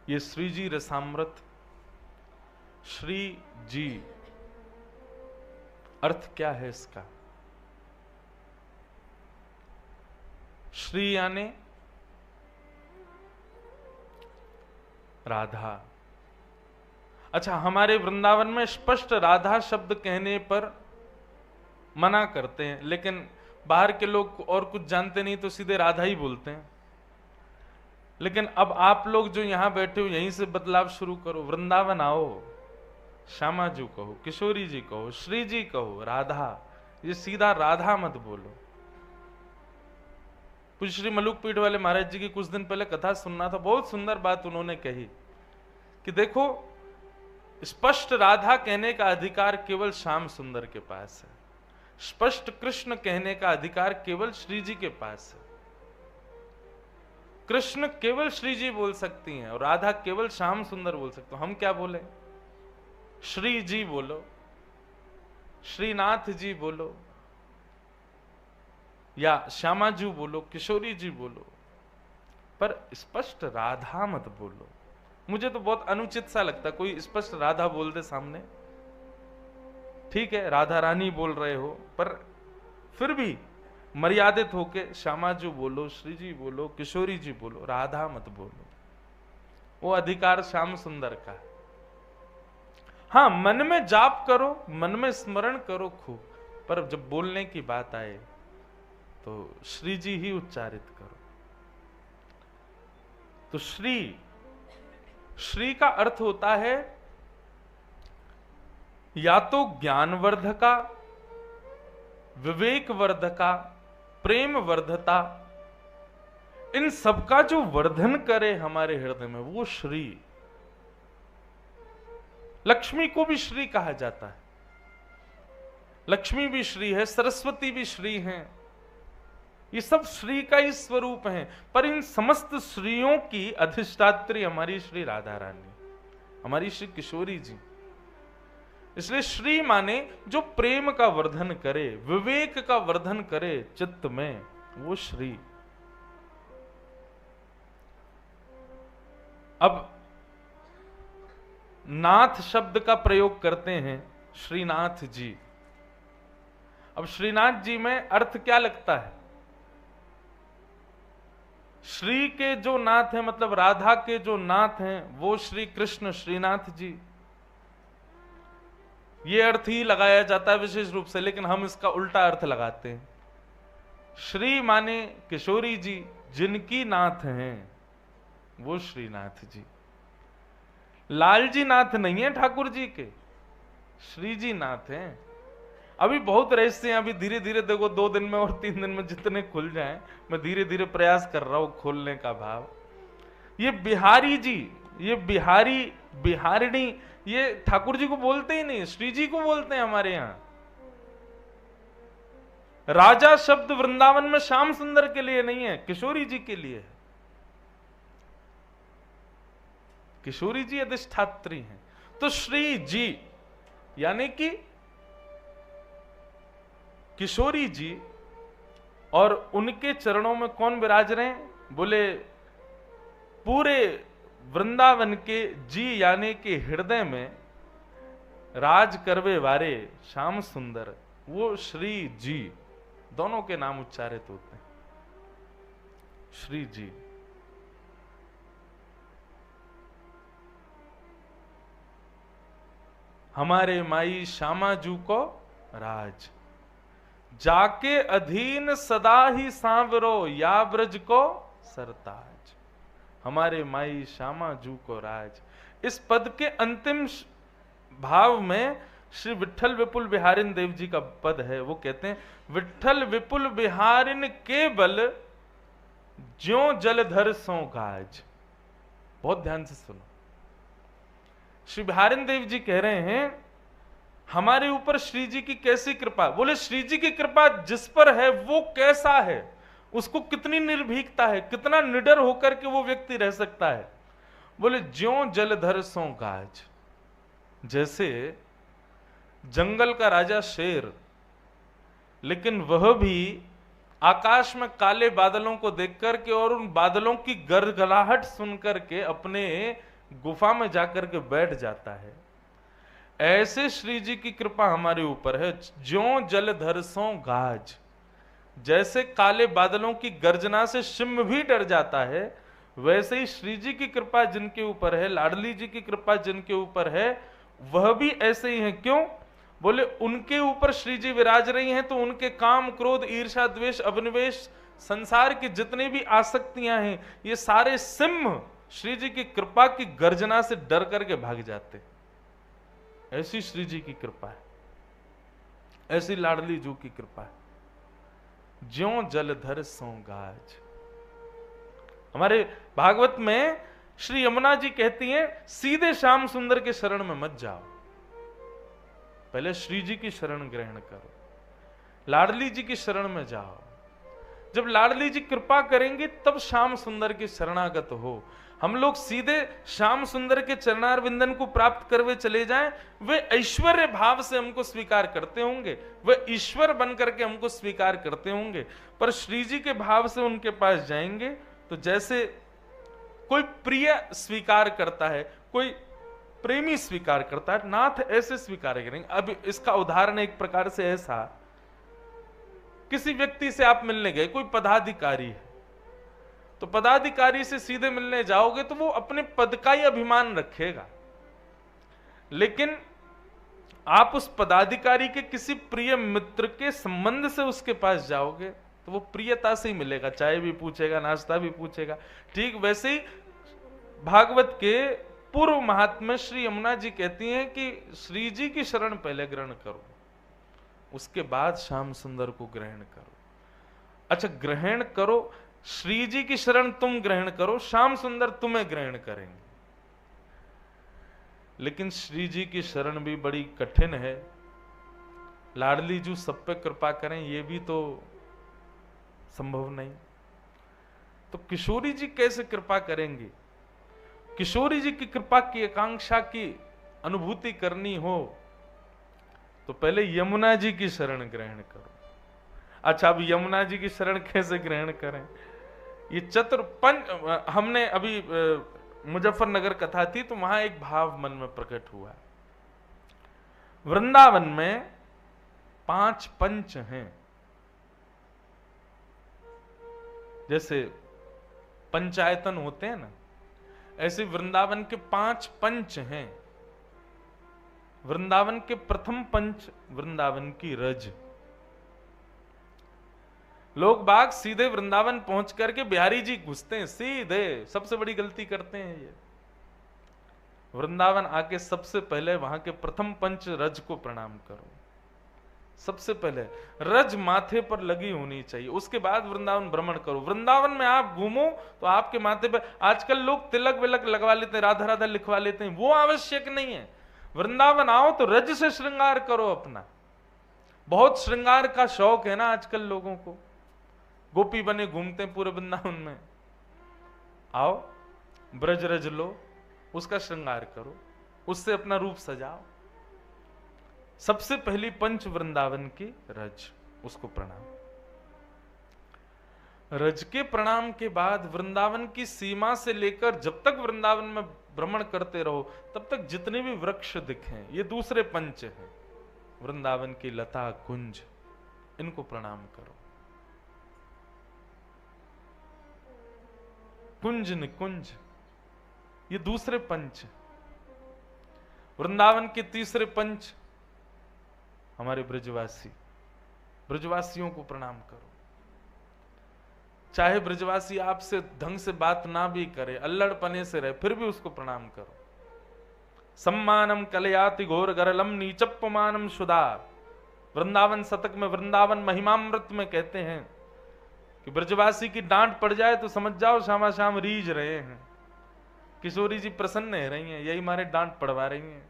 ये श्री जी रसामृत, श्री जी अर्थ क्या है इसका? श्री यानी राधा। अच्छा, हमारे वृंदावन में स्पष्ट राधा शब्द कहने पर मना करते हैं, लेकिन बाहर के लोग और कुछ जानते नहीं तो सीधे राधा ही बोलते हैं। लेकिन अब आप लोग जो यहां बैठे हो, यहीं से बदलाव शुरू करो। वृंदावन आओ, श्यामा जी कहो, किशोरी जी कहो, श्री जी कहो, राधा। ये सीधा राधा मत बोलो। पूज्य श्री मलुक पीठ वाले महाराज जी की कुछ दिन पहले कथा सुनना था, बहुत सुंदर बात उन्होंने कही कि देखो, स्पष्ट राधा कहने का अधिकार केवल श्याम सुंदर के पास है, स्पष्ट कृष्ण कहने का अधिकार केवल श्री जी के पास है। कृष्ण केवल श्री जी बोल सकती हैं और राधा केवल श्याम सुंदर बोल सकते हो। हम क्या बोले? श्री जी बोलो, श्रीनाथ जी बोलो, या श्यामाजू बोलो, किशोरी जी बोलो, पर स्पष्ट राधा मत बोलो। मुझे तो बहुत अनुचित सा लगता, कोई स्पष्ट राधा बोल दे सामने, ठीक है राधा रानी बोल रहे हो, पर फिर भी मर्यादित होके श्यामाजू बोलो, श्री जी बोलो, किशोरी जी बोलो, राधा मत बोलो। वो अधिकार श्याम सुंदर का है। हाँ, मन में जाप करो, मन में स्मरण करो खूब, पर जब बोलने की बात आए तो श्री जी ही उच्चारित करो। तो श्री का अर्थ होता है या तो ज्ञानवर्धका, विवेकवर्धका, प्रेम वर्धता, इन सबका जो वर्धन करे हमारे हृदय में, वो श्री। लक्ष्मी को भी श्री कहा जाता है, लक्ष्मी भी श्री है, सरस्वती भी श्री हैं, ये सब श्री का ही स्वरूप है। पर इन समस्त श्रीयों की अधिष्ठात्री हमारी श्री राधा रानी, हमारी श्री किशोरी जी। इसलिए श्री माने जो प्रेम का वर्धन करे, विवेक का वर्धन करे चित्त में, वो श्री। अब नाथ शब्द का प्रयोग करते हैं श्रीनाथ जी। अब श्रीनाथ जी में अर्थ क्या लगता है? श्री के जो नाथ हैं, मतलब राधा के जो नाथ हैं, वो श्री कृष्ण श्रीनाथ जी, ये अर्थ ही लगाया जाता है विशेष रूप से। लेकिन हम इसका उल्टा अर्थ लगाते हैं। श्री माने किशोरी जी, जिनकी नाथ हैं वो श्रीनाथ जी। लालजी नाथ नहीं है ठाकुर जी के, श्री जी नाथ हैं। अभी बहुत रहस्य हैं, अभी धीरे धीरे देखो 2 दिन में और 3 दिन में जितने खुल जाएं, मैं धीरे धीरे प्रयास कर रहा हूं खोलने का भाव। ये बिहारी जी, ये बिहारी, बिहारिणी, ये ठाकुर जी को बोलते ही नहीं, श्री जी को बोलते हैं हमारे यहां। राजा शब्द वृंदावन में श्याम सुंदर के लिए नहीं है, किशोरी जी के लिए है। किशोरी जी अधिष्ठात्री हैं। तो श्री जी यानी कि किशोरी जी, और उनके चरणों में कौन विराज रहे हैं? बोले पूरे वृंदावन के जी यानी कि हृदय में राज करवे वारे श्याम सुंदर, वो श्री जी। दोनों के नाम उच्चारित होते हैं, श्री जी। हमारे माई श्यामाजू को राज, जाके अधीन सदा ही सांवरो, या ब्रज को सरताज। हमारे माई श्यामाजू को राज। इस पद के अंतिम भाव में श्री विठल विपुल बिहारिन देव जी का पद है। वो कहते हैं, विठल विपुल बिहारिन के बल ज्यों जलधर सो गाज। बहुत ध्यान से सुनो, श्री बिहारिन देव जी कह रहे हैं हमारे ऊपर श्री जी की कैसी कृपा। बोले श्री जी की कृपा जिस पर है वो कैसा है, उसको कितनी निर्भीकता है, कितना निडर होकर के वो व्यक्ति रह सकता है। बोले ज्यों जलधर सो गाज, जैसे जंगल का राजा शेर, लेकिन वह भी आकाश में काले बादलों को देख करके और उन बादलों की गड़गड़ाहट सुन करके अपने गुफा में जाकर के बैठ जाता है। ऐसे श्री जी की कृपा हमारे ऊपर है। ज्यों जलधर सो गाज, जैसे काले बादलों की गर्जना से सिंह भी डर जाता है, वैसे ही श्री जी की कृपा जिनके ऊपर है, लाडली जी की कृपा जिनके ऊपर है, वह भी ऐसे ही हैं। क्यों? बोले उनके ऊपर श्री जी विराज रही हैं तो उनके काम, क्रोध, ईर्ष्या, द्वेष, अभिनिवेश, संसार की जितनी भी आसक्तियां हैं, ये सारे सिंह श्री जी की कृपा की गर्जना से डर करके भाग जाते। ऐसी श्री जी की कृपा है, ऐसी लाडली जू की कृपा है। ज्यों जलधर सो गाज। हमारे भागवत में श्री यमुना जी कहती हैं, सीधे श्याम सुंदर के शरण में मत जाओ, पहले श्री जी की शरण ग्रहण करो, लाडली जी की शरण में जाओ। जब लाडली जी कृपा करेंगे तब श्याम सुंदर के शरणागत हो। हम लोग सीधे श्याम सुंदर के चरणार विंदन को प्राप्त करवे चले जाएं, वे ऐश्वर्य भाव से हमको स्वीकार करते होंगे, वे ईश्वर बन करके हमको स्वीकार करते होंगे, पर श्री जी के भाव से उनके पास जाएंगे तो जैसे कोई प्रिय स्वीकार करता है, कोई प्रेमी स्वीकार करता है, नाथ ऐसे स्वीकार करेंगे। अब इसका उदाहरण एक प्रकार से ऐसा, किसी व्यक्ति से आप मिलने गए, कोई पदाधिकारी है, तो पदाधिकारी से सीधे मिलने जाओगे तो वो अपने पद का ही अभिमान रखेगा, लेकिन आप उस पदाधिकारी के किसी प्रिय मित्र के संबंध से उसके पास जाओगे तो वो प्रियता से ही मिलेगा, चाय भी पूछेगा, नाश्ता भी पूछेगा। ठीक वैसे ही भागवत के पूर्व महात्मा श्री यमुना जी कहती हैं कि श्री जी की शरण पहले ग्रहण करो, उसके बाद श्याम सुंदर को ग्रहण करो। अच्छा, ग्रहण करो, श्री जी की शरण तुम ग्रहण करो, श्याम सुंदर तुम्हें ग्रहण करेंगे। लेकिन श्री जी की शरण भी बड़ी कठिन है। लाडली जू सब पे कृपा करें ये भी तो संभव नहीं, तो किशोरी जी कैसे कृपा करेंगे? किशोरी जी की कृपा की आकांक्षा की अनुभूति करनी हो तो पहले यमुना जी की शरण ग्रहण करो। अच्छा, अब यमुना जी की शरण कैसे ग्रहण करें? ये हमने अभी मुजफ्फरनगर कथा थी तो वहां एक भाव मन में प्रकट हुआ। वृंदावन में 5 पंच हैं, जैसे पंचायतन होते हैं ना, ऐसे वृंदावन के 5 पंच हैं। वृंदावन के प्रथम पंच वृंदावन की रज। लोग बाग सीधे वृंदावन पहुंच करके बिहारी जी घुसते हैं सीधे, सबसे बड़ी गलती करते हैं ये। वृंदावन आके सबसे पहले वहां के प्रथम पंच रज को प्रणाम करो। सबसे पहले रज माथे पर लगी होनी चाहिए, उसके बाद वृंदावन भ्रमण करो। वृंदावन में आप घूमो तो आपके माथे पर, आजकल लोग तिलक विलक लगवा लेते हैं, राधा राधा लिखवा लेते हैं, वो आवश्यक नहीं है। वृंदावन आओ तो रज से श्रृंगार करो अपना। बहुत श्रृंगार का शौक है ना आजकल लोगों को, गोपी बने घूमते हैं पूरे वृंदावन में। आओ ब्रज रज लो, उसका श्रृंगार करो, उससे अपना रूप सजाओ। सबसे पहली पंच वृंदावन की रज, उसको प्रणाम। रज के प्रणाम के बाद वृंदावन की सीमा से लेकर जब तक वृंदावन में भ्रमण करते रहो तब तक जितने भी वृक्ष दिखें, ये दूसरे पंच हैं। वृंदावन की लता कुंज, इनको प्रणाम करो। कुंज निकुंज, ये दूसरे पंच। वृंदावन के तीसरे पंच हमारे ब्रजवासी, ब्रजवासियों को प्रणाम करो। चाहे ब्रजवासी आपसे ढंग से बात ना भी करे, अल्लड़पने से रहे, फिर भी उसको प्रणाम करो। सम्मानम कलयाति घोर गरलम नीचप्पमानम सुधा। वृंदावन शतक में, वृंदावन महिमामृत में कहते हैं कि ब्रजवासी की डांट पड़ जाए तो समझ जाओ श्यामा श्याम रीझ रहे हैं। किशोरी जी प्रसन्न है रही हैं, यही मारे डांट पड़वा रही हैं।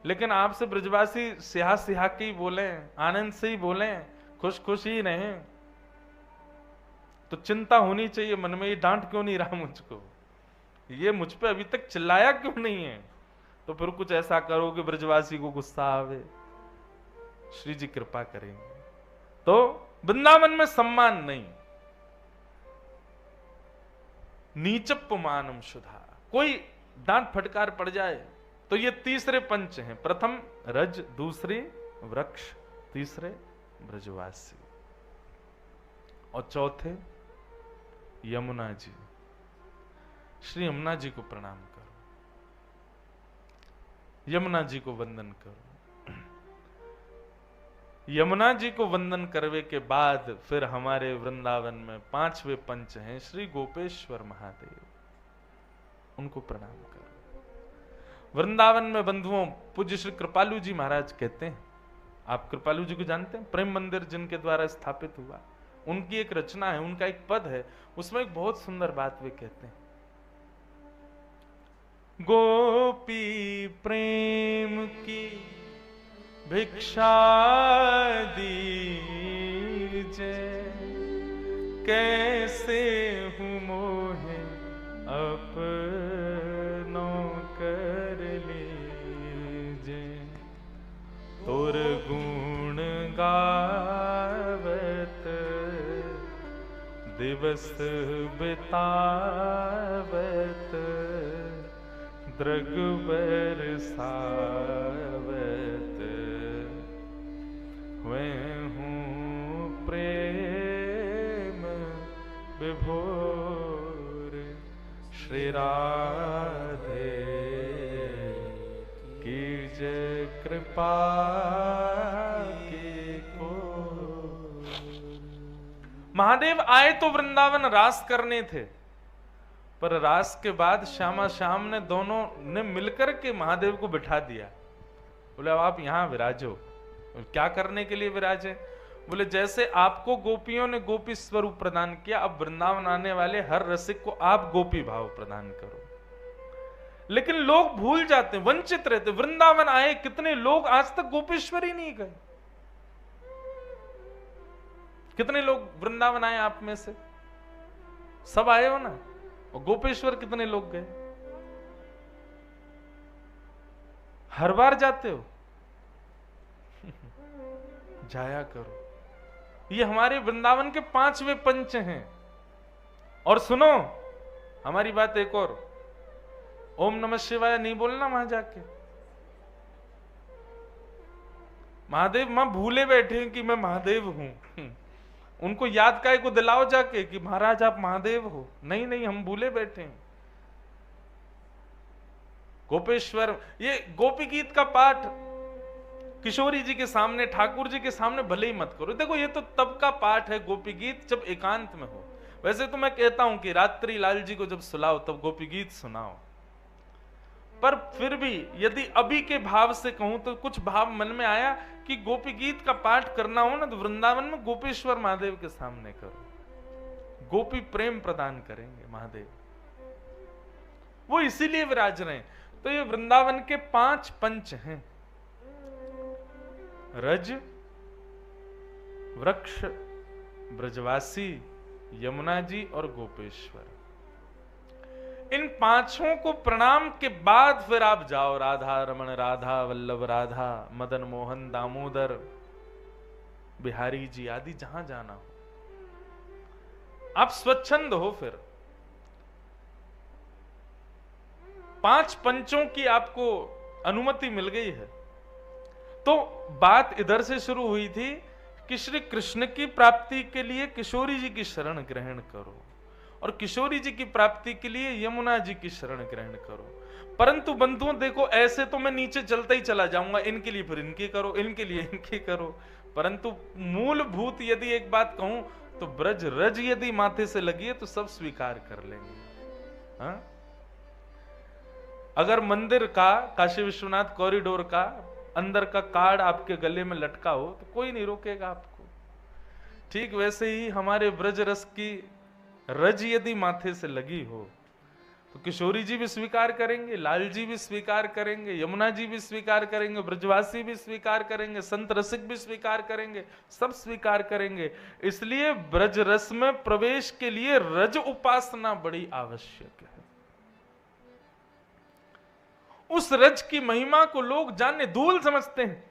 लेकिन आपसे ब्रजवासी सिहा सिहा के ही बोले, आनंद से ही बोले, खुश खुश ही रहें, तो चिंता होनी चाहिए मन में, ये डांट क्यों नहीं रहा मुझको, ये मुझ पे अभी तक चिल्लाया क्यों नहीं है। तो फिर कुछ ऐसा करो कि ब्रजवासी को गुस्सा आवे। श्री जी कृपा करेंगे। तो वृंदावन में सम्मान नहीं, नीचप्पमानम सुधा, कोई डांट फटकार पड़ जाए। तो ये तीसरे पंच हैं, प्रथम रज, दूसरी वृक्ष, तीसरे ब्रजवासी और चौथे यमुना जी। श्री यमुना जी को प्रणाम करो, यमुना जी को वंदन करो। यमुना जी को वंदन करने के बाद फिर हमारे वृंदावन में पांचवे पंच हैं श्री गोपेश्वर महादेव, उनको प्रणाम करो। वृंदावन में बंधुओं पूज्य श्री कृपालु जी महाराज कहते हैं, आप कृपालु जी को जानते हैं, प्रेम मंदिर जिनके द्वारा स्थापित हुआ, उनकी एक रचना है, उनका एक पद है, उसमें एक बहुत सुंदर बात वे कहते हैं, गोपी प्रेम की भिक्षा दीजे, कैसे हूँ मोहे अपनों कर लीजे, तोर गुण गावत दिवस बितावत, दृग बरसावत, मैं हूँ प्रेम विभोर श्री राधे की जय कृपा की को। महादेव आए तो वृंदावन रास करने थे, पर रास के बाद श्यामा श्याम ने दोनों ने मिलकर के महादेव को बिठा दिया। बोले अब आप यहां विराजो। क्या करने के लिए विराजे? बोले जैसे आपको गोपियों ने गोपी स्वरूप प्रदान किया, अब वृंदावन आने वाले हर रसिक को आप गोपी भाव प्रदान करो। लेकिन लोग भूल जाते, वंचित रहते। वृंदावन आए कितने लोग आज तक गोपेश्वर ही नहीं गए। कितने लोग वृंदावन आए आप में से? सब आए हो ना? और गोपेश्वर कितने लोग गए? हर बार जाते हो? जाया करो। ये हमारे वृंदावन के पांचवे पंच हैं। और सुनो हमारी बात एक और, ओम नमः शिवाय नहीं बोलना वहां जाके। महादेव मां भूले बैठे हैं कि मैं महादेव हूं। उनको याद काय को दिलाओ जाके कि महाराज आप महादेव हो। नहीं नहीं, हम भूले बैठे हैं। गोपेश्वर, ये गोपी गीत का पाठ किशोरी जी के सामने, ठाकुर जी के सामने भले ही मत करो। देखो ये तो तब का पाठ है गोपी गीत जब एकांत में हो। वैसे तो मैं कहता हूं कि रात्रि लाल जी को जब सुलाओ तब गोपी गीत सुनाओ, पर फिर भी यदि अभी के भाव से कहूं तो कुछ भाव मन में आया कि गोपी गीत का पाठ करना हो ना तो वृंदावन में गोपेश्वर महादेव के सामने करो। गोपी प्रेम प्रदान करेंगे महादेव, वो इसीलिए विराज रहे हैं। तो ये वृंदावन के पांच पंच हैं, रज, वृक्ष, ब्रजवासी, यमुना जी और गोपेश्वर। इन पांचों को प्रणाम के बाद फिर आप जाओ राधा रमण, राधा वल्लभ, राधा मदन मोहन, दामोदर, बिहारी जी आदि जहां जाना हो आप स्वच्छंद हो। फिर पांच पंचों की आपको अनुमति मिल गई है। तो बात इधर से शुरू हुई थी कि श्री कृष्ण की प्राप्ति के लिए किशोरी जी की शरण ग्रहण करो और किशोरी जी की प्राप्ति के लिए यमुना जी की शरण ग्रहण करो। परंतु बंधुओं देखो, ऐसे तो मैं नीचे चलता ही चला जाऊंगा, इनके लिए फिर इनकी करो, इनके लिए इनकी करो। परंतु मूलभूत यदि एक बात कहूं तो ब्रज रज यदि माथे से लगी है तो सब स्वीकार कर लेंगे। हाँ? अगर मंदिर का, काशी विश्वनाथ कॉरिडोर का अंदर का कार्ड आपके गले में लटका हो तो कोई नहीं रोकेगा आपको। ठीक वैसे ही हमारे ब्रज रस की रज यदि माथे से लगी हो तो किशोरी जी भी स्वीकार करेंगे, लाल जी भी स्वीकार करेंगे, यमुना जी भी स्वीकार करेंगे, ब्रजवासी भी स्वीकार करेंगे, संत रसिक भी स्वीकार करेंगे, सब स्वीकार करेंगे। इसलिए ब्रज रस में प्रवेश के लिए रज उपासना बड़ी आवश्यक है। उस रज की महिमा को लोग जानने, धूल समझते हैं,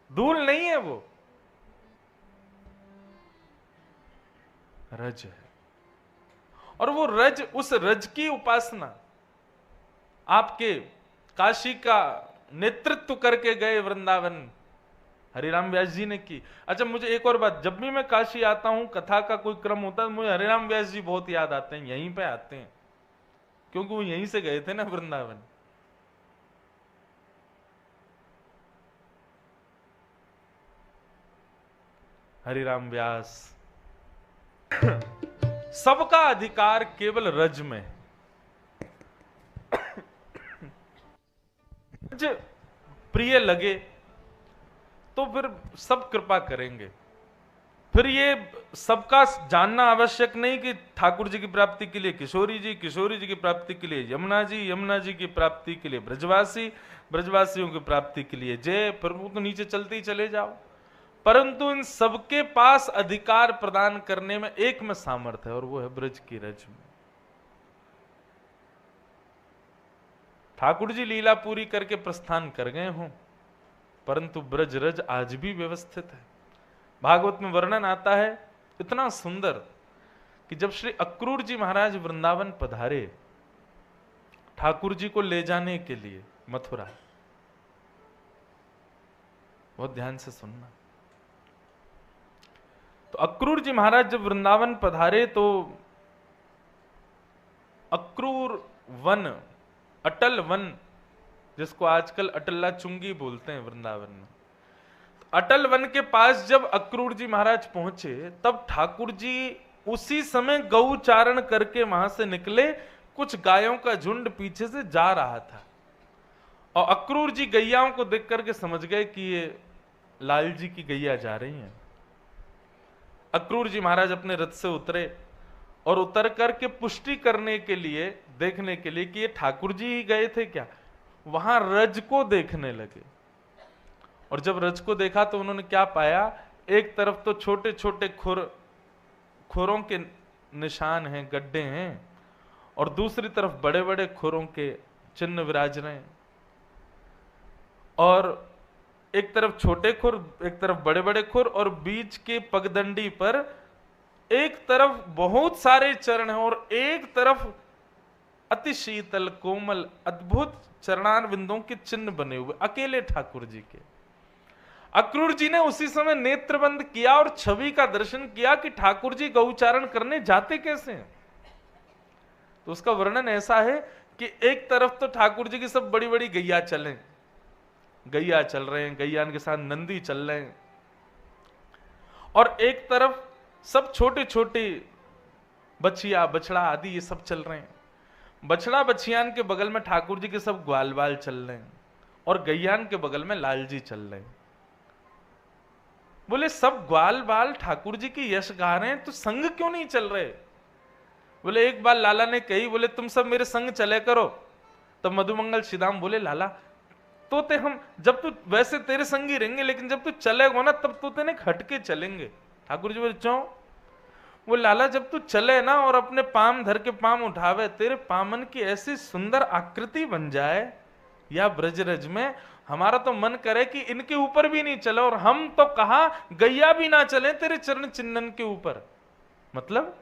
धूल नहीं है वो, रज है। और वो रज, उस रज की उपासना आपके काशी का नेतृत्व करके गए वृंदावन, हरिराम व्यास जी ने की। अच्छा मुझे एक और बात, जब भी मैं काशी आता हूं, कथा का कोई क्रम होता है, मुझे हरिराम व्यास जी बहुत याद आते हैं, यहीं पे आते हैं, क्योंकि वो यहीं से गए थे ना वृंदावन। हरिराम व्यास, सबका अधिकार केवल रज में है। प्रिय लगे तो फिर सब कृपा करेंगे। फिर ये सबका जानना आवश्यक नहीं कि ठाकुर जी की प्राप्ति के लिए किशोरी जी, किशोरी जी की प्राप्ति के लिए यमुना जी, यमुना जी की प्राप्ति के लिए ब्रजवासी, ब्रजवासियों की प्राप्ति के लिए जय, फिर वो तो नीचे चलते ही चले जाओ। परंतु इन सबके पास अधिकार प्रदान करने में एक में सामर्थ्य है, और वो है ब्रज की रज में। ठाकुर जी लीला पूरी करके प्रस्थान कर गए हों, परंतु ब्रज रज आज भी व्यवस्थित है। भागवत में वर्णन आता है इतना सुंदर कि जब श्री अक्रूर जी महाराज वृंदावन पधारे ठाकुर जी को ले जाने के लिए मथुरा, बहुत ध्यान से सुनना। तो अक्रूर जी महाराज जब वृंदावन पधारे तो अक्रूर वन, अटल वन, जिसको आजकल अटल्ला चुंगी बोलते हैं वृंदावन में, अटल वन के पास जब अक्रूर जी महाराज पहुंचे तब ठाकुर जी उसी समय गौचारण करके वहां से निकले। कुछ गायों का झुंड पीछे से जा रहा था और अक्रूर जी गैयाओं को देख करके समझ गए कि ये लाल जी की गैया जा रही हैं। अक्रूर जी महाराज अपने रथ से उतरे और उतर करके पुष्टि करने के लिए, देखने के लिए कि ये ठाकुर जी ही गए थे क्या, वहां रज को देखने लगे। और जब रज को देखा तो उन्होंने क्या पाया, एक तरफ तो छोटे छोटे खुरों के निशान हैं, गड्ढे हैं, और दूसरी तरफ बड़े बड़े खुरों के चिन्ह विराज रहे हैं। और एक तरफ छोटे खुर, एक तरफ बड़े बड़े खुर, और बीच के पगडंडी पर एक तरफ बहुत सारे चरण हैं और एक तरफ अति शीतल कोमल अद्भुत चरणार बिंदुओं के चिन्ह बने हुए अकेले ठाकुर जी के। अक्रूर जी ने उसी समय नेत्र बंद किया और छवि का दर्शन किया कि ठाकुर जी गौचारण करने जाते कैसे हैं। तो उसका वर्णन ऐसा है कि एक तरफ तो ठाकुर जी की सब बड़ी बड़ी गैया चले, गैया चल रहे हैं, गैया के साथ नंदी चल रहे हैं, और एक तरफ सब छोटे छोटे बछिया बछड़ा आदि ये सब चल रहे हैं। बछड़ा बछियान के बगल में ठाकुर जी के सब ग्वाल बाल चल रहे हैं और गैयान के बगल में लाल जी चल रहे हैं। बोले सब ग्वाल बाल ठाकुर जी की यश गा रहे हैं तो संग क्यों नहीं चल रहे। बोले एक बार लाला ने कही, बोले तुम सब मेरे संग चले करो। तब मधुमंगल श्रीदाम बोले लाला तो ते हम जब तू वैसे तेरे संग ही रहेंगे, लेकिन जब तू चलेगा ना तब तो तेने हटके चलेंगे। ठाकुर जी बोले क्यों। वो लाला जब तू चले ना और अपने पाम धर के पाम उठावे, तेरे पामन की ऐसी सुंदर आकृति बन जाए या ब्रजरज में, हमारा तो मन करे कि इनके ऊपर भी नहीं चले, और हम तो कहा गैया भी ना चले तेरे चरण चिन्हन के ऊपर। मतलब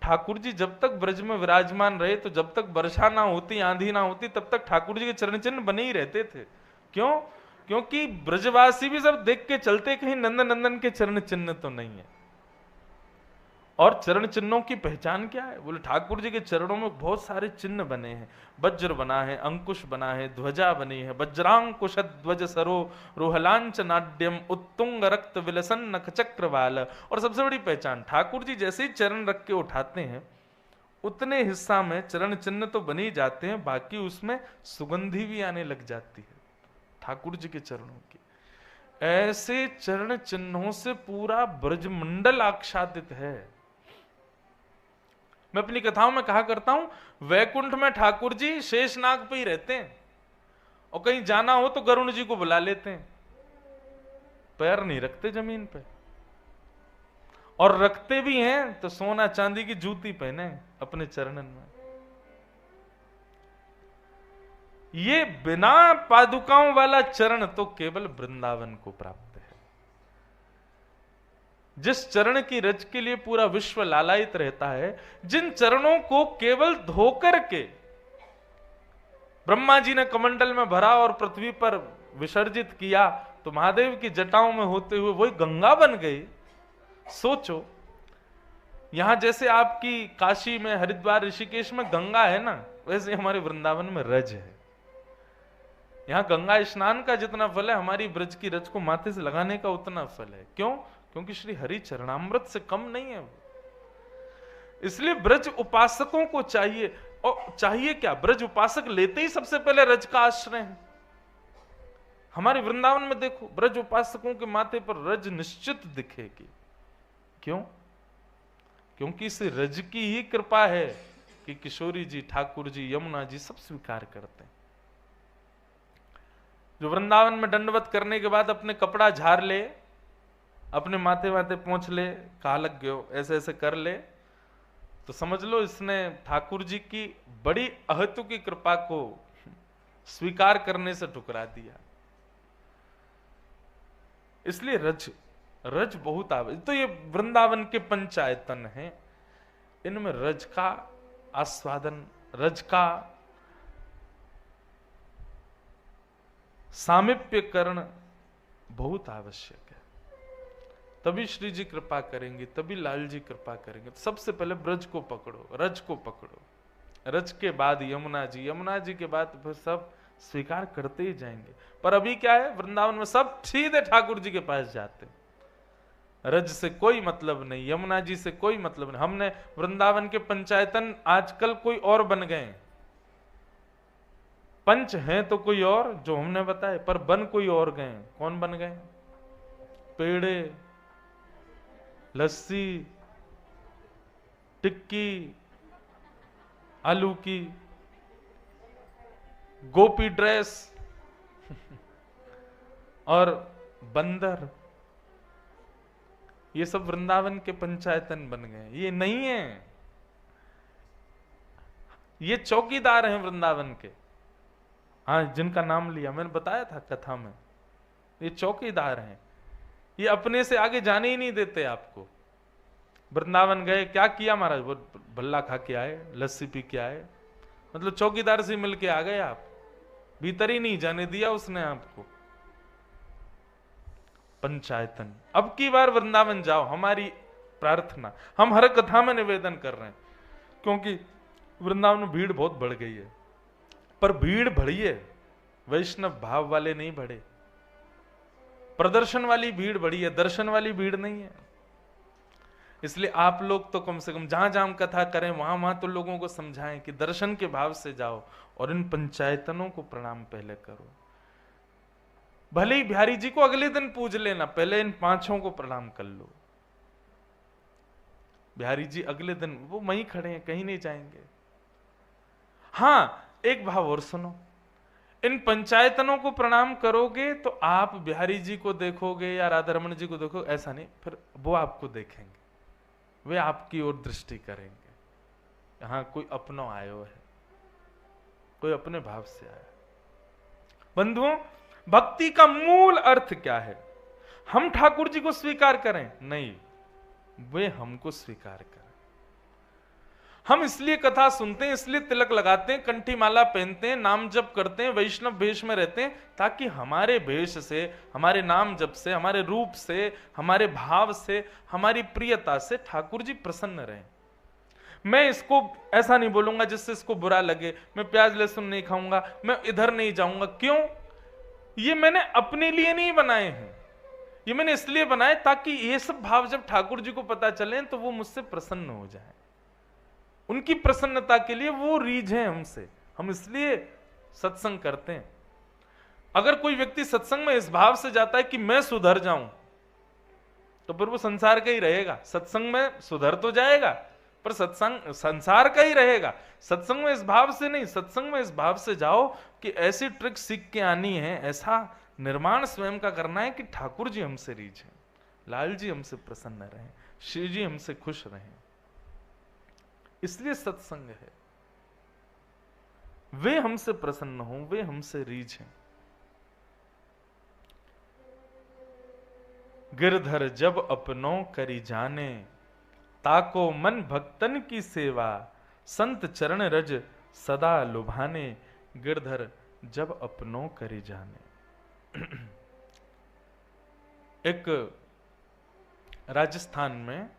ठाकुर जी जब तक ब्रज में विराजमान रहे, तो जब तक वर्षा ना होती, आंधी ना होती, तब तक ठाकुर जी के चरण चिन्ह बने ही रहते थे। क्यों? क्योंकि ब्रजवासी भी सब देख के चलते, कहीं नंदन नंदन के चरण चिन्ह तो नहीं है। और चरण चिन्हों की पहचान क्या है? बोले ठाकुर जी के चरणों में बहुत सारे चिन्ह बने हैं। वज्र बना है, अंकुश बना है, ध्वजा बनी है, वज्रांकुश ध्वज सरो रोहलांच नाड्यम उत्तुंग रक्त विलसन नख चक्रवाल। और सबसे बड़ी पहचान, ठाकुर जी जैसे ही चरण रख के उठाते हैं उतने हिस्सा में चरण चिन्ह तो बन ही जाते हैं, बाकी उसमें सुगंधी भी आने लग जाती है ठाकुर जी के चरणों की। ऐसे चरण चिन्हों से पूरा ब्रजमंडल आच्छादित है। मैं अपनी कथाओं में कहा करता हूं, वैकुंठ में ठाकुर जी शेषनाग पे ही रहते हैं, और कहीं जाना हो तो गरुण जी को बुला लेते हैं। पैर नहीं रखते जमीन पे, और रखते भी हैं तो सोना चांदी की जूती पहने अपने चरणन में। ये बिना पादुकाओं वाला चरण तो केवल वृंदावन को प्राप्त है। जिस चरण की रज के लिए पूरा विश्व लालायित रहता है, जिन चरणों को केवल धोकर के ब्रह्मा जी ने कमंडल में भरा और पृथ्वी पर विसर्जित किया तो महादेव की जटाओं में होते हुए वही गंगा बन गई। सोचो, यहां जैसे आपकी काशी में, हरिद्वार, ऋषिकेश में गंगा है ना, वैसे हमारे वृंदावन में रज है। यहां गंगा स्नान का जितना फल है, हमारी ब्रज की रज को माथे से लगाने का उतना फल है। क्यों? क्योंकि श्री हरि चरणामृत से कम नहीं है वो। इसलिए ब्रज उपासकों को चाहिए, और चाहिए क्या, ब्रज उपासक लेते ही सबसे पहले रज का आश्रय है। हमारे वृंदावन में देखो, ब्रज उपासकों के माथे पर रज निश्चित दिखेगी। क्यों? क्योंकि इस रज की ही कृपा है कि किशोरी जी, ठाकुर जी, यमुना जी सब स्वीकार करते हैं। जो वृंदावन में दंडवत करने के बाद अपने कपड़ा झाड़ ले, अपने माथे माथे पोंछ ले, कहा लग गयो, ऐसे ऐसे कर ले, तो समझ लो इसने ठाकुर जी की बड़ी अहतु की कृपा को स्वीकार करने से ठुकरा दिया। इसलिए रज बहुत आवश्यक। तो ये वृंदावन के पंचायतन हैं, इनमें रज का आस्वादन, रज का सामीप्यकरण बहुत आवश्यक है। तभी श्री जी कृपा करेंगे, तभी लाल जी कृपा करेंगे। तो सबसे पहले ब्रज को पकड़ो, रज को पकड़ो, रज के बाद यमुना जी, यमुना जी के बाद फिर सब स्वीकार करते ही जाएंगे। पर अभी क्या है, वृंदावन में सब सीधे ठाकुर जी के पास जाते, रज से कोई मतलब नहीं, यमुना जी से कोई मतलब नहीं। हमने वृंदावन के पंचायतन आजकल कोई और बन गए, पंच हैं तो कोई और जो हमने बताए, पर बन कोई और गए। कौन बन गए? पेड़े, लस्सी, टिक्की, आलू की, गोपी ड्रेस और बंदर, ये सब वृंदावन के पंचायतन बन गए। ये नहीं है, ये चौकीदार हैं वृंदावन के। हाँ, जिनका नाम लिया मैंने बताया था कथा में, ये चौकीदार हैं। ये अपने से आगे जाने ही नहीं देते आपको। वृंदावन गए, क्या किया महाराज? वो भल्ला खा के आए, लस्सी पी के आए, मतलब चौकीदार से मिल के आ गए आप, भीतर ही नहीं जाने दिया उसने आपको। पंचायतन, अब की बार वृंदावन जाओ, हमारी प्रार्थना, हम हर कथा में निवेदन कर रहे हैं, क्योंकि वृंदावन में भीड़ बहुत बढ़ गई है। पर भीड़ बढ़ी है, वैष्णव भाव वाले नहीं बढ़े। प्रदर्शन वाली भीड़ बढ़ी है, दर्शन वाली भीड़ नहीं है। इसलिए आप लोग तो कम से कम जहां जहां कथा करें वहां वहां तो लोगों को समझाएं कि दर्शन के भाव से जाओ और इन पंचायतनों को प्रणाम पहले करो। भले ही बिहारी जी को अगले दिन पूज लेना, पहले इन पांचों को प्रणाम कर लो। बिहारी जी अगले दिन वो वहीं खड़े हैं, कहीं नहीं जाएंगे। हां, एक भाव और सुनो, इन पंचायतनों को प्रणाम करोगे तो आप बिहारी जी को देखोगे या राधारमण जी को देखोगे, ऐसा नहीं, फिर वो आपको देखेंगे, वे आपकी ओर दृष्टि करेंगे। यहां कोई अपनो आयो है, कोई अपने भाव से आया। बंधुओं, भक्ति का मूल अर्थ क्या है? हम ठाकुर जी को स्वीकार करें? नहीं, वे हमको स्वीकार करें। हम इसलिए कथा सुनते हैं, इसलिए तिलक लगाते हैं, कंठी माला पहनते हैं, नाम जप करते हैं, वैष्णव भेष में रहते हैं, ताकि हमारे भेष से, हमारे नाम जप से, हमारे रूप से, हमारे भाव से, हमारी प्रियता से ठाकुर जी प्रसन्न रहें। मैं इसको ऐसा नहीं बोलूंगा जिससे इसको बुरा लगे, मैं प्याज लहसुन नहीं खाऊंगा, मैं इधर नहीं जाऊंगा। क्यों? ये मैंने अपने लिए नहीं बनाए हैं, ये मैंने इसलिए बनाए ताकि ये सब भाव जब ठाकुर जी को पता चले तो वो मुझसे प्रसन्न हो जाए। उनकी प्रसन्नता के लिए वो रीझ है हमसे, हम इसलिए सत्संग करते हैं। अगर कोई व्यक्ति सत्संग में इस भाव से जाता है कि मैं सुधर जाऊं, तो फिर वो संसार का ही रहेगा। सत्संग में सुधर तो जाएगा पर सत्संग संसार का ही रहेगा। सत्संग में इस भाव से नहीं, सत्संग में इस भाव से जाओ कि ऐसी ट्रिक सीख के आनी है, ऐसा निर्माण स्वयं का करना है कि ठाकुर जी हमसे रीझ हैं, लाल जी हमसे प्रसन्न रहें, श्री जी हमसे खुश रहें। इसलिए सत्संग है, वे हमसे प्रसन्न हों, वे हमसे रीझ हैं। गिरधर जब अपनों करी जाने, ताको मन भक्तन की सेवा, संत चरण रज सदा लुभाने। गिरधर जब अपनों करे जाने। एक राजस्थान में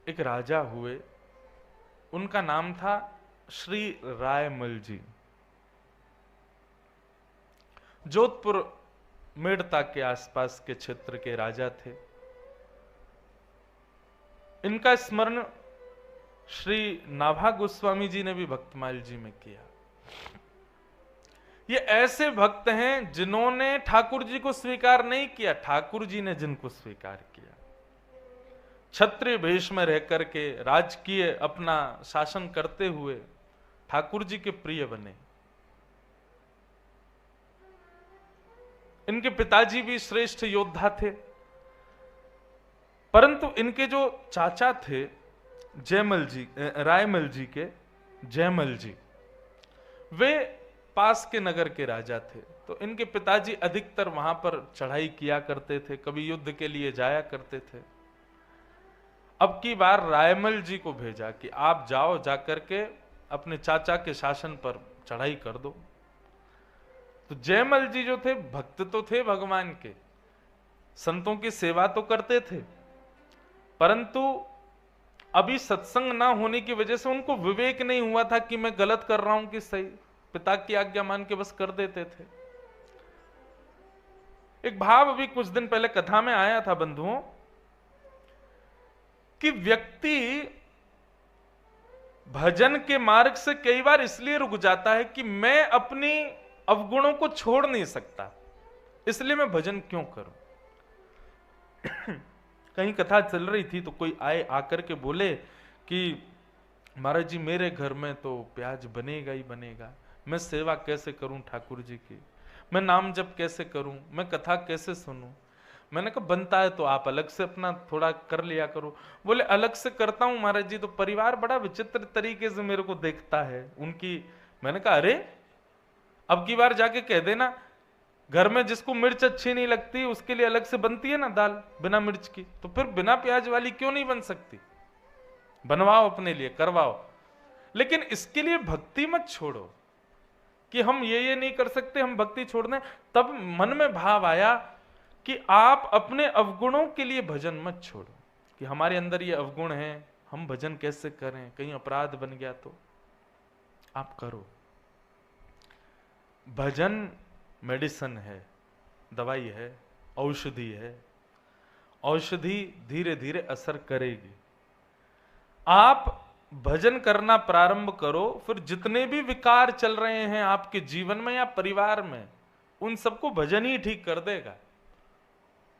एक राजा हुए, उनका नाम था श्री रायमल जी। जोधपुर मेड़ता के आसपास के क्षेत्र के राजा थे। इनका स्मरण श्री नाभा गोस्वामी जी ने भी भक्तमाल जी में किया। ये ऐसे भक्त हैं जिन्होंने ठाकुर जी को स्वीकार नहीं किया, ठाकुर जी ने जिनको स्वीकार किया। क्षत्रिय वेश में रह करके राजकीय अपना शासन करते हुए ठाकुर जी के प्रिय बने। इनके पिताजी भी श्रेष्ठ योद्धा थे, परंतु इनके जो चाचा थे जयमल जी, रायमल जी के जयमल जी, वे पास के नगर के राजा थे। तो इनके पिताजी अधिकतर वहां पर चढ़ाई किया करते थे, कभी युद्ध के लिए जाया करते थे। अब की बार रायमल जी को भेजा कि आप जाओ, जाकर के अपने चाचा के शासन पर चढ़ाई कर दो। तो जयमल जी जो थे, भक्त तो थे भगवान के, संतों की सेवा तो करते थे, परंतु अभी सत्संग ना होने की वजह से उनको विवेक नहीं हुआ था कि मैं गलत कर रहा हूं कि सही। पिता की आज्ञा मान के बस कर देते थे। एक भाव अभी कुछ दिन पहले कथा में आया था बंधुओं, कि व्यक्ति भजन के मार्ग से कई बार इसलिए रुक जाता है कि मैं अपनी अवगुणों को छोड़ नहीं सकता, इसलिए मैं भजन क्यों करूं। कहीं कथा चल रही थी तो कोई आए, आकर के बोले कि महाराज जी मेरे घर में तो प्याज बनेगा ही बनेगा, मैं सेवा कैसे करूं ठाकुर जी की, मैं नाम जप कैसे करूं, मैं कथा कैसे सुनूं। मैंने कहा बनता है तो आप अलग से अपना थोड़ा कर लिया करो। बोले अलग से करता हूं महाराज जी, तो परिवार बड़ा विचित्र तरीके से मेरे को देखता है उनकी। मैंने कहा अरे अब की बार जाके कह देना, घर में जिसको मिर्च अच्छी नहीं लगती उसके लिए अलग से बनती है ना दाल बिना मिर्च की, तो फिर बिना प्याज वाली क्यों नहीं बन सकती, बनवाओ अपने लिए, करवाओ। लेकिन इसके लिए भक्ति मत छोड़ो कि हम ये नहीं कर सकते, हम भक्ति छोड़ दें। तब मन में भाव आया कि आप अपने अवगुणों के लिए भजन मत छोड़ो, कि हमारे अंदर ये अवगुण है, हम भजन कैसे करें, कहीं अपराध बन गया तो। आप करो। भजन मेडिसिन है, दवाई है, औषधि है। औषधि धीरे धीरे असर करेगी। आप भजन करना प्रारंभ करो, फिर जितने भी विकार चल रहे हैं आपके जीवन में या परिवार में, उन सबको भजन ही ठीक कर देगा,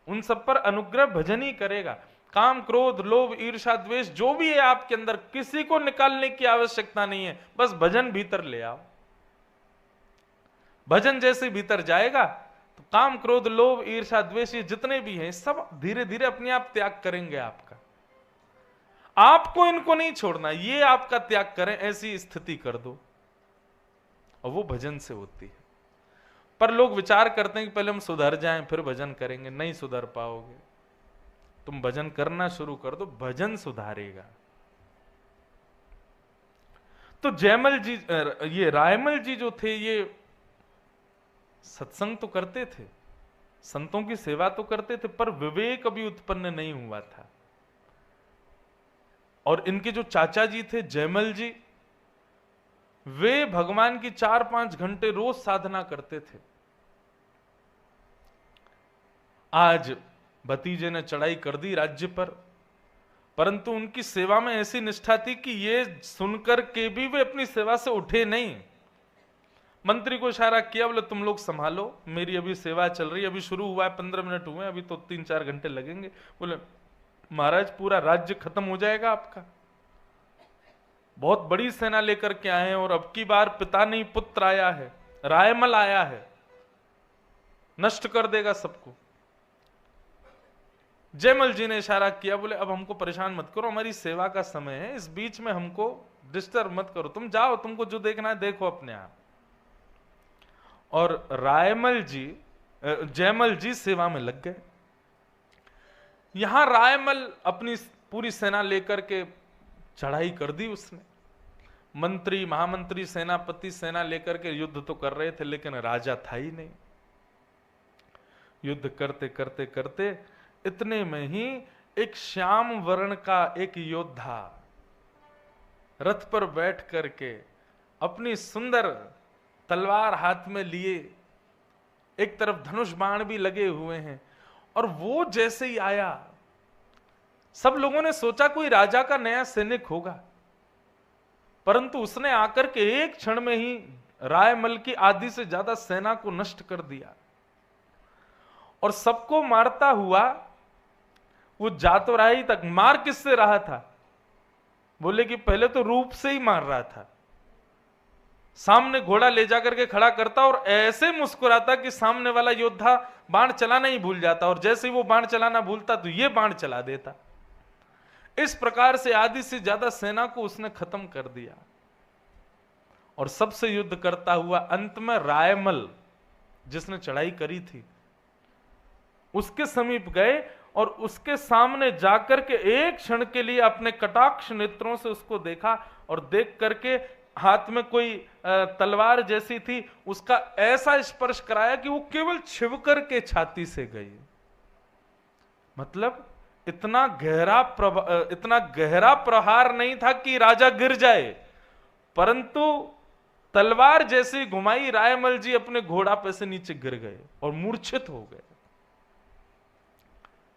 उन सब पर अनुग्रह भजन ही करेगा। काम, क्रोध, लोभ, ईर्ष्या, द्वेष जो भी है आपके अंदर, किसी को निकालने की आवश्यकता नहीं है, बस भजन भीतर ले आओ। भजन जैसे भीतर जाएगा तो काम, क्रोध, लोभ, ईर्ष्या, द्वेष ये जितने भी हैं सब धीरे धीरे अपने आप त्याग करेंगे आपका। आपको इनको नहीं छोड़ना, ये आपका त्याग करें, ऐसी स्थिति कर दो, और वो भजन से होती है। पर लोग विचार करते हैं कि पहले हम सुधर जाएं फिर भजन करेंगे। नहीं सुधर पाओगे, तुम भजन करना शुरू कर दो, भजन सुधारेगा। तो जयमल जी, ये रायमल जी जो थे, ये सत्संग तो करते थे, संतों की सेवा तो करते थे, पर विवेक अभी उत्पन्न नहीं हुआ था। और इनके जो चाचा जी थे जयमल जी, वे भगवान की 4-5 घंटे रोज साधना करते थे। आज भतीजे ने चढ़ाई कर दी राज्य पर, परंतु उनकी सेवा में ऐसी निष्ठा थी कि ये सुनकर के भी वे अपनी सेवा से उठे नहीं। मंत्री को इशारा किया, बोले तुम लोग संभालो, मेरी अभी सेवा चल रही है, अभी शुरू हुआ है, 15 मिनट हुए, अभी तो 3-4 घंटे लगेंगे। बोले महाराज पूरा राज्य खत्म हो जाएगा आपका, बहुत बड़ी सेना लेकर के आए हैं, और अब की बार पिता नहीं पुत्र आया है, रायमल आया है, नष्ट कर देगा सबको। जयमल जी ने इशारा किया, बोले अब हमको परेशान मत करो, हमारी सेवा का समय है, इस बीच में हमको डिस्टर्ब मत करो, तुम जाओ, तुमको जो देखना है देखो अपने आप। और रायमल जी, जयमल जी सेवा में लग गए। यहां रायमल अपनी पूरी सेना लेकर के चढ़ाई कर दी उसने। मंत्री, महामंत्री, सेनापति सेना लेकर के युद्ध तो कर रहे थे, लेकिन राजा था ही नहीं। युद्ध करते करते करते इतने में ही एक श्याम वर्ण का एक योद्धा रथ पर बैठ करके अपनी सुंदर तलवार हाथ में लिए, एक तरफ धनुष बाण भी लगे हुए हैं, और वो जैसे ही आया सब लोगों ने सोचा कोई राजा का नया सैनिक होगा, परंतु उसने आकर के एक क्षण में ही रायमल की आधी से ज्यादा सेना को नष्ट कर दिया। और सबको मारता हुआ वो जातोराई तक मार किससे रहा था? बोले कि पहले तो रूप से ही मार रहा था, सामने घोड़ा ले जाकर के खड़ा करता और ऐसे मुस्कुराता कि सामने वाला योद्धा बाण चलाना ही भूल जाता, और जैसे ही वो बाण चलाना भूलता तो ये बाण चला देता। इस प्रकार से आधी से ज्यादा सेना को उसने खत्म कर दिया। और सबसे युद्ध करता हुआ अंत में रायमल जिसने चढ़ाई करी थी उसके समीप गए और उसके सामने जाकर के एक क्षण के लिए अपने कटाक्ष नेत्रों से उसको देखा, और देख करके हाथ में कोई तलवार जैसी थी, उसका ऐसा स्पर्श कराया कि वो केवल छिव करके छाती से गई। मतलब इतना गहरा प्रहार नहीं था कि राजा गिर जाए, परंतु तलवार जैसी घुमाई, रायमल जी अपने घोड़ा पे से नीचे गिर गए और मूर्छित हो गए।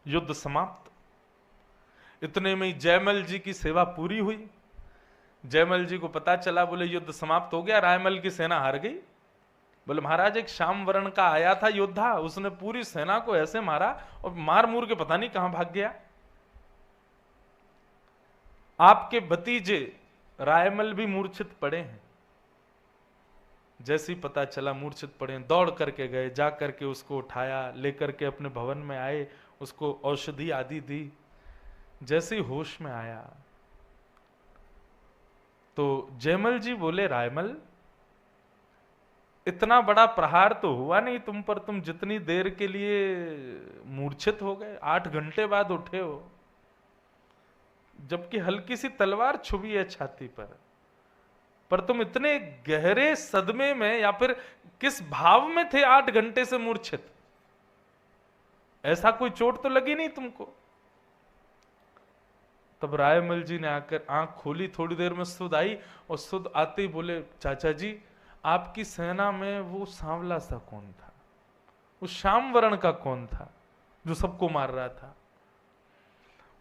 युद्ध समाप्त। इतने में ही जयमल जी की सेवा पूरी हुई। जयमल जी को पता चला, बोले युद्ध समाप्त हो गया, रायमल की सेना हार गई। बोले महाराज एक श्याम वर्ण का आया था योद्धा, उसने पूरी सेना को ऐसे मारा और मार मूर के पता नहीं कहां भाग गया। आपके भतीजे रायमल भी मूर्छित पड़े हैं। जैसे ही पता चला मूर्छित पड़े, दौड़ करके गए, जा करके उसको उठाया, लेकर के अपने भवन में आए, उसको औषधि आदि दी। जैसे ही होश में आया तो जयमल जी बोले रायमल इतना बड़ा प्रहार तो हुआ नहीं तुम पर, तुम जितनी देर के लिए मूर्छित हो गए, 8 घंटे बाद उठे हो, जबकि हल्की सी तलवार छुभी है छाती पर तुम इतने गहरे सदमे में या फिर किस भाव में थे 8 घंटे से मूर्छित? ऐसा कोई चोट तो लगी नहीं तुमको? तब रायमल जी ने आकर आंख खोली, थोड़ी देर में सुध आई, और सुध आते ही बोले चाचा जी आपकी सेना में वो सांवला सा कौन था, वो श्याम वर्ण का कौन था जो सबको मार रहा था?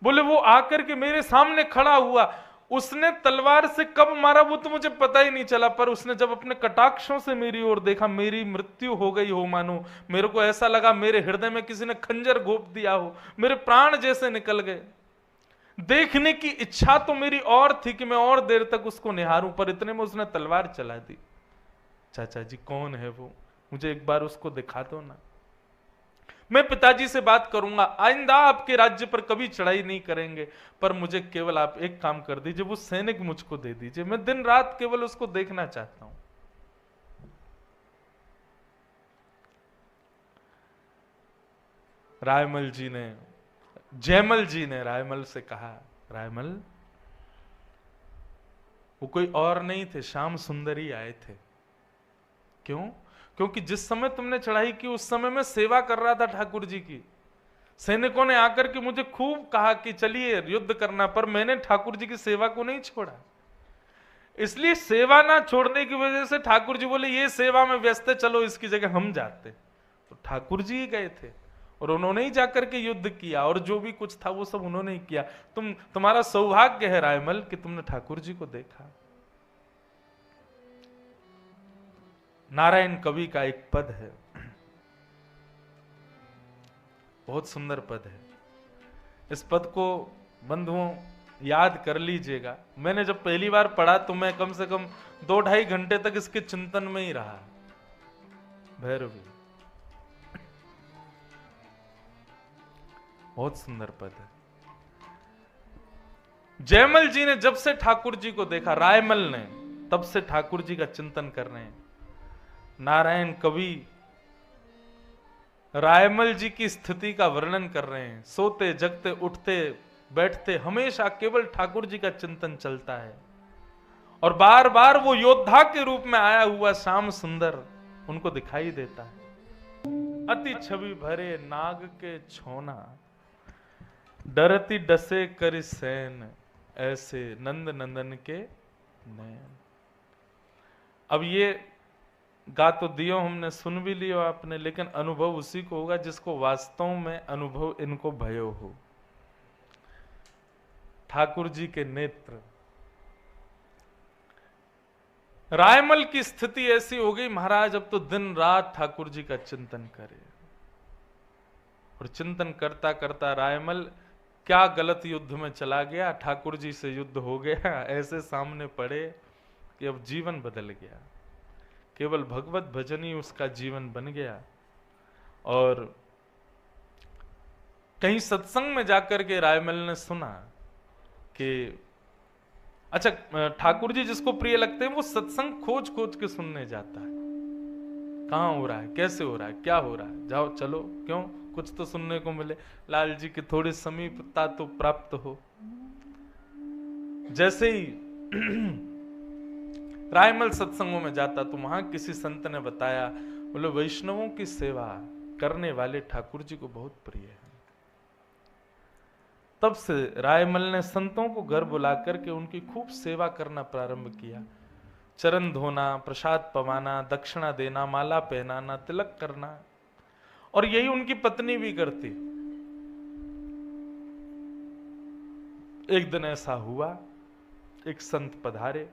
बोले वो आकर के मेरे सामने खड़ा हुआ, उसने तलवार से कब मारा वो तो मुझे पता ही नहीं चला, पर उसने जब अपने कटाक्षों से मेरी ओर देखा, मेरी मृत्यु हो गई हो मानो। मेरे को ऐसा लगा मेरे हृदय में किसी ने खंजर घोंप दिया हो, मेरे प्राण जैसे निकल गए। देखने की इच्छा तो मेरी और थी कि मैं और देर तक उसको निहारूं, पर इतने में उसने तलवार चला दी। चाचा जी कौन है वो, मुझे एक बार उसको दिखा दो ना, मैं पिताजी से बात करूंगा, आइंदा आपके राज्य पर कभी चढ़ाई नहीं करेंगे, पर मुझे केवल आप एक काम कर दीजिए, वो सैनिक मुझको दे दीजिए, मैं दिन रात केवल उसको देखना चाहता हूं। जयमल जी ने रायमल से कहा, रायमल वो कोई और नहीं थे, श्याम सुंदरी आए थे। क्यों? क्योंकि जिस समय तुमने चढ़ाई की उस समय मैं सेवा कर रहा था ठाकुर जी की। सैनिकों ने आकर के मुझे खूब कहा कि चलिए युद्ध करना, पर मैंने ठाकुर जी की सेवा को नहीं छोड़ा। इसलिए सेवा ना छोड़ने की वजह से ठाकुर जी बोले ये सेवा में व्यस्त है, चलो इसकी जगह हम जाते। तो ठाकुर जी ही गए थे और उन्होंने ही जाकर के युद्ध किया, और जो भी कुछ था वो सब उन्होंने ही किया। तुम्हारा सौभाग्य है रायमल कि तुमने ठाकुर जी को देखा। नारायण कवि का एक पद है, बहुत सुंदर पद है। इस पद को बंधुओं याद कर लीजिएगा। मैंने जब पहली बार पढ़ा तो मैं कम से कम 2-2.5 घंटे तक इसके चिंतन में ही रहा। भैरवी, बहुत सुंदर पद है। जयमल जी ने जब से ठाकुर जी को देखा, रायमल ने, तब से ठाकुर जी का चिंतन कर रहे हैं। नारायण कवि रायमल जी की स्थिति का वर्णन कर रहे हैं। सोते जगते उठते बैठते हमेशा केवल ठाकुर जी का चिंतन चलता है। और बार बार वो योद्धा के रूप में आया हुआ श्याम सुंदर उनको दिखाई देता है। अति छवि भरे नाग के छोना, डरती डसे कर सैन, ऐसे नंद नंदन के नैन। अब ये गा तो दियो हमने, सुन भी लियो आपने, लेकिन अनुभव उसी को होगा जिसको वास्तव में अनुभव इनको भयो हो। ठाकुर जी के नेत्र, रायमल की स्थिति ऐसी हो गई महाराज, अब तो दिन रात ठाकुर जी का चिंतन करे। और चिंतन करता करता रायमल क्या गलत युद्ध में चला गया, ठाकुर जी से युद्ध हो गया, ऐसे सामने पड़े कि अब जीवन बदल गया। केवल भगवत भजन ही उसका जीवन बन गया। और कहीं सत्संग में जाकर के रायमल ने सुना कि अच्छा, ठाकुर जी जिसको प्रिय लगते हैं वो सत्संग खोज खोज के सुनने जाता है। कहाँ हो रहा है, कैसे हो रहा है, क्या हो रहा है, जाओ चलो, क्यों, कुछ तो सुनने को मिले, लाल जी की थोड़ी समीपता तो प्राप्त हो। जैसे ही रायमल सत्संगों में जाता तो वहां किसी संत ने बताया, बोले वैष्णवों की सेवा करने वाले ठाकुर जी को बहुत प्रिय है। तब से रायमल ने संतों को घर बुला करके उनकी खूब सेवा करना प्रारंभ किया। चरण धोना, प्रसाद पवाना, दक्षिणा देना, माला पहनाना, तिलक करना, और यही उनकी पत्नी भी करती। एक दिन ऐसा हुआ, एक संत पधारे,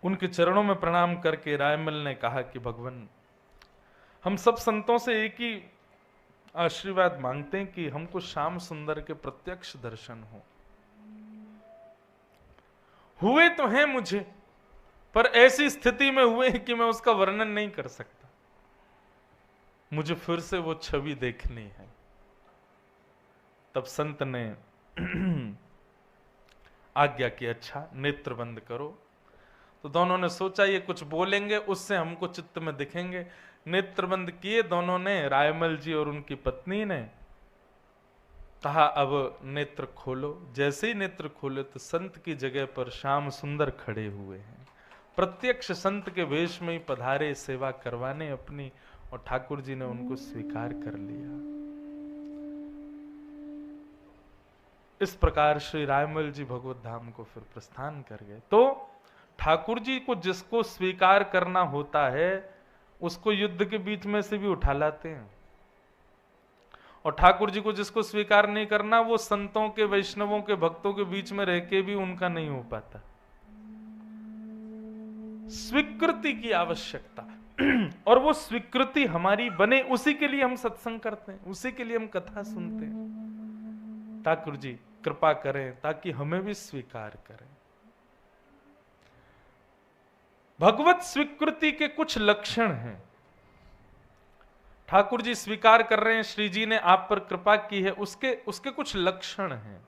उनके चरणों में प्रणाम करके रायमल ने कहा कि भगवान, हम सब संतों से एक ही आशीर्वाद मांगते हैं कि हमको श्याम सुंदर के प्रत्यक्ष दर्शन हो। हुए तो हैं मुझे, पर ऐसी स्थिति में हुए कि मैं उसका वर्णन नहीं कर सकता। मुझे फिर से वो छवि देखनी है। तब संत ने आज्ञा की, अच्छा नेत्र बंद करो। तो दोनों ने सोचा ये कुछ बोलेंगे उससे हमको चित्त में दिखेंगे। नेत्र बंद किए दोनों ने, रायमल जी और उनकी पत्नी ने। कहा अब नेत्र खोलो। जैसे ही नेत्र खोले तो संत की जगह पर श्याम सुंदर खड़े हुए हैं। प्रत्यक्ष संत के वेश में ही पधारे सेवा करवाने अपनी, और ठाकुर जी ने उनको स्वीकार कर लिया। इस प्रकार श्री रायमल जी भगवत धाम को फिर प्रस्थान कर गए। तो ठाकुर जी को जिसको स्वीकार करना होता है उसको युद्ध के बीच में से भी उठा लाते हैं, और ठाकुर जी को जिसको स्वीकार नहीं करना वो संतों के, वैष्णवों के, भक्तों के बीच में रह के भी उनका नहीं हो पाता। स्वीकृति की आवश्यकता, और वो स्वीकृति हमारी बने उसी के लिए हम सत्संग करते हैं, उसी के लिए हम कथा सुनते हैं। ठाकुर जी कृपा करें ताकि हमें भी स्वीकार करें। भगवत स्वीकृति के कुछ लक्षण हैं। ठाकुर जी स्वीकार कर रहे हैं, श्री जी ने आप पर कृपा की है, उसके कुछ लक्षण हैं,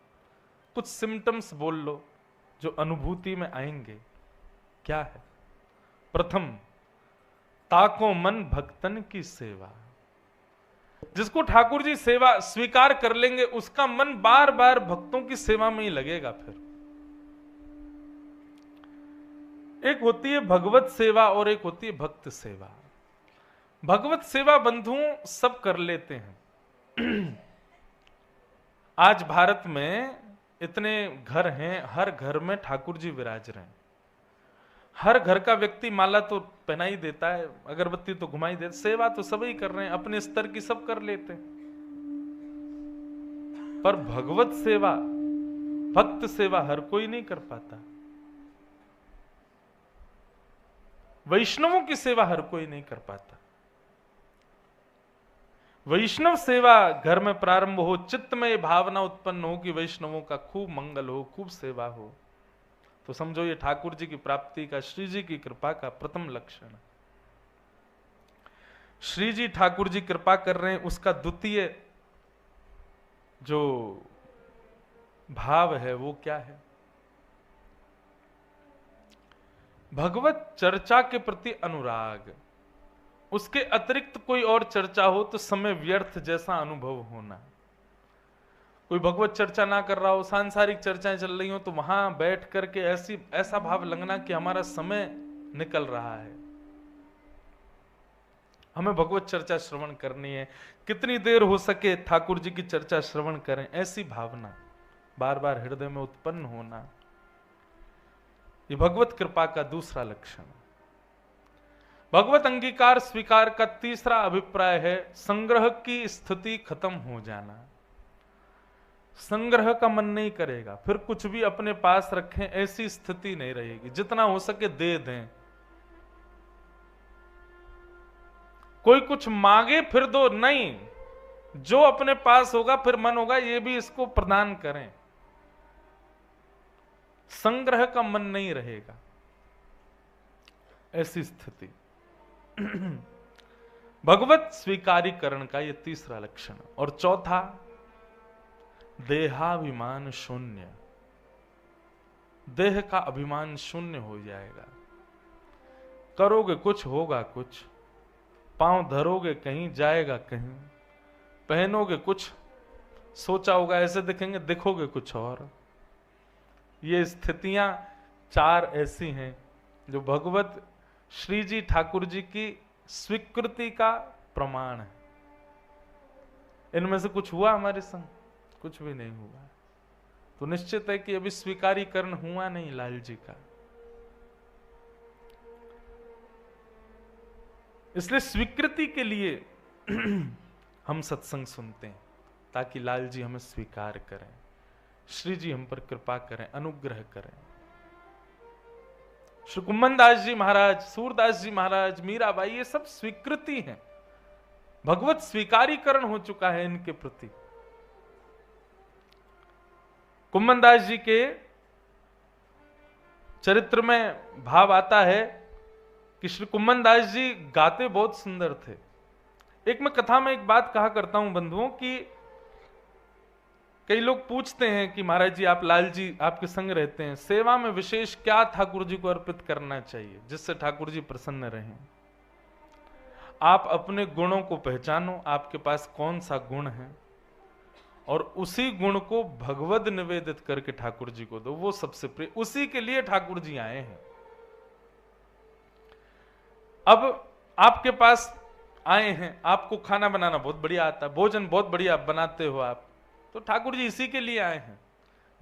कुछ सिम्टम्स बोल लो जो अनुभूति में आएंगे। क्या है? प्रथम, ताको मन भक्तन की सेवा। जिसको ठाकुर जी सेवा स्वीकार कर लेंगे उसका मन बार बार भक्तों की सेवा में ही लगेगा। फिर एक होती है भगवत सेवा और एक होती है भक्त सेवा। भगवत सेवा बंधुओं सब कर लेते हैं। आज भारत में इतने घर हैं, हर घर में ठाकुर जी विराज रहे हैं। हर घर का व्यक्ति माला तो पहना ही देता है, अगरबत्ती तो घुमा ही देता, सेवा तो सभी कर रहे हैं, अपने स्तर की सब कर लेते हैं। पर भगवत सेवा, भक्त सेवा हर कोई नहीं कर पाता। वैष्णवों की सेवा हर कोई नहीं कर पाता। वैष्णव सेवा घर में प्रारंभ हो, चित्त में ये भावना उत्पन्न हो कि वैष्णवों का खूब मंगल हो, खूब सेवा हो, तो समझो ये ठाकुर जी की प्राप्ति का, श्री जी की कृपा का प्रथम लक्षण। श्री जी ठाकुर जी कृपा कर रहे हैं, उसका द्वितीय जो भाव है वो क्या है? भगवत चर्चा के प्रति अनुराग। उसके अतिरिक्त कोई और चर्चा हो तो समय व्यर्थ जैसा अनुभव होना। कोई भगवत चर्चा ना कर रहा हो, सांसारिक चर्चाएं चल रही हो, तो वहां बैठ करके ऐसा भाव लगना कि हमारा समय निकल रहा है, हमें भगवत चर्चा श्रवण करनी है, कितनी देर हो सके ठाकुर जी की चर्चा श्रवण करें, ऐसी भावना बार बार हृदय में उत्पन्न होना, ये भगवत कृपा का दूसरा लक्षण। भगवत अंगीकार स्वीकार का तीसरा अभिप्राय है संग्रह की स्थिति खत्म हो जाना। संग्रह का मन नहीं करेगा, फिर कुछ भी अपने पास रखें ऐसी स्थिति नहीं रहेगी, जितना हो सके दे दें। कोई कुछ मांगे फिर दो, नहीं, जो अपने पास होगा फिर मन होगा ये भी इसको प्रदान करें। संग्रह का मन नहीं रहेगा, ऐसी स्थिति। भगवत स्वीकारीकरण का यह तीसरा लक्षण। और चौथा, देहाभिमान शून्य। देह का अभिमान शून्य हो जाएगा। करोगे कुछ होगा कुछ, पांव धरोगे कहीं जाएगा कहीं, पहनोगे कुछ सोचा होगा ऐसे दिखेंगे, दिखोगे कुछ और। ये स्थितियां चार ऐसी हैं जो भगवत श्री जी ठाकुर जी की स्वीकृति का प्रमाण है। इनमें से कुछ हुआ हमारे संग? कुछ भी नहीं हुआ, तो निश्चित है कि अभी स्वीकारीकरण हुआ नहीं लाल जी का। इसलिए स्वीकृति के लिए हम सत्संग सुनते हैं, ताकि लाल जी हमें स्वीकार करें, श्री जी हम पर कृपा करें, अनुग्रह करें। श्री कुम्मन दास जी महाराज, सूरदास जी महाराज, मीराबाई, ये सब स्वीकृति है, भगवत स्वीकारीकरण हो चुका है इनके प्रति। कुम्मन दास जी के चरित्र में भाव आता है कि श्री कुम्मन दास जी गाते बहुत सुंदर थे। एक मैं कथा में एक बात कहा करता हूं बंधुओं कि कई लोग पूछते हैं कि महाराज जी, आप लाल जी आपके संग रहते हैं, सेवा में विशेष क्या ठाकुर जी को अर्पित करना चाहिए जिससे ठाकुर जी प्रसन्न रहें? आप अपने गुणों को पहचानो, आपके पास कौन सा गुण है, और उसी गुण को भगवद निवेदित करके ठाकुर जी को दो, वो सबसे प्रिय। उसी के लिए ठाकुर जी आए हैं। अब आपके पास आए हैं, आपको खाना बनाना बहुत बढ़िया आता है, भोजन बहुत बढ़िया बनाते हो आप, तो ठाकुर जी इसी के लिए आए हैं।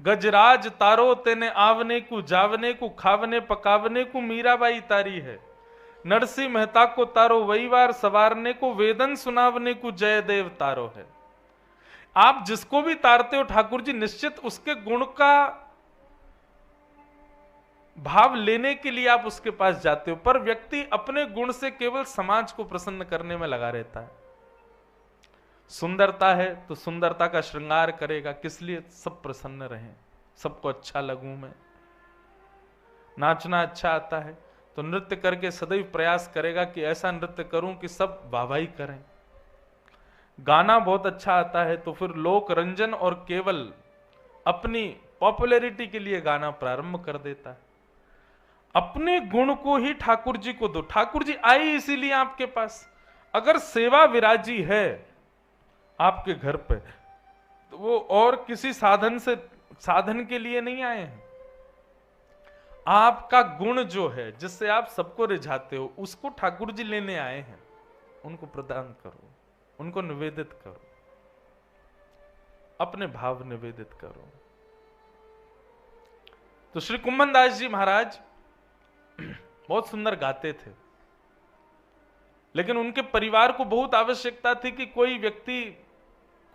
गजराज तारो तेने आवने को, जावने को, खावने पकावने को मीराबाई तारी है। नरसिंह मेहता को तारो वहीवार सवारने को, वेदन सुनावने को जयदेव तारो है। आप जिसको भी तारते हो ठाकुर जी निश्चित उसके गुण का भाव लेने के लिए आप उसके पास जाते हो, पर व्यक्ति अपने गुण से केवल समाज को प्रसन्न करने में लगा रहता है। सुंदरता है तो सुंदरता का श्रृंगार करेगा, किस लिए? सब प्रसन्न रहें, सबको अच्छा लगूं मैं। नाचना अच्छा आता है तो नृत्य करके सदैव प्रयास करेगा कि ऐसा नृत्य करूं कि सब वाहवाही करें। गाना बहुत अच्छा आता है तो फिर लोक रंजन और केवल अपनी पॉपुलैरिटी के लिए गाना प्रारंभ कर देता है। अपने गुण को ही ठाकुर जी को दो। ठाकुर जी आए इसीलिए आपके पास। अगर सेवा विराजी है आपके घर पे तो वो और किसी साधन के लिए नहीं आए हैं। आपका गुण जो है जिससे आप सबको रिझाते हो, उसको ठाकुर जी लेने आए हैं। उनको प्रदान करो, उनको निवेदित करो, अपने भाव निवेदित करो। तो श्री कुम्मन दास जी महाराज बहुत सुंदर गाते थे, लेकिन उनके परिवार को बहुत आवश्यकता थी कि कोई व्यक्ति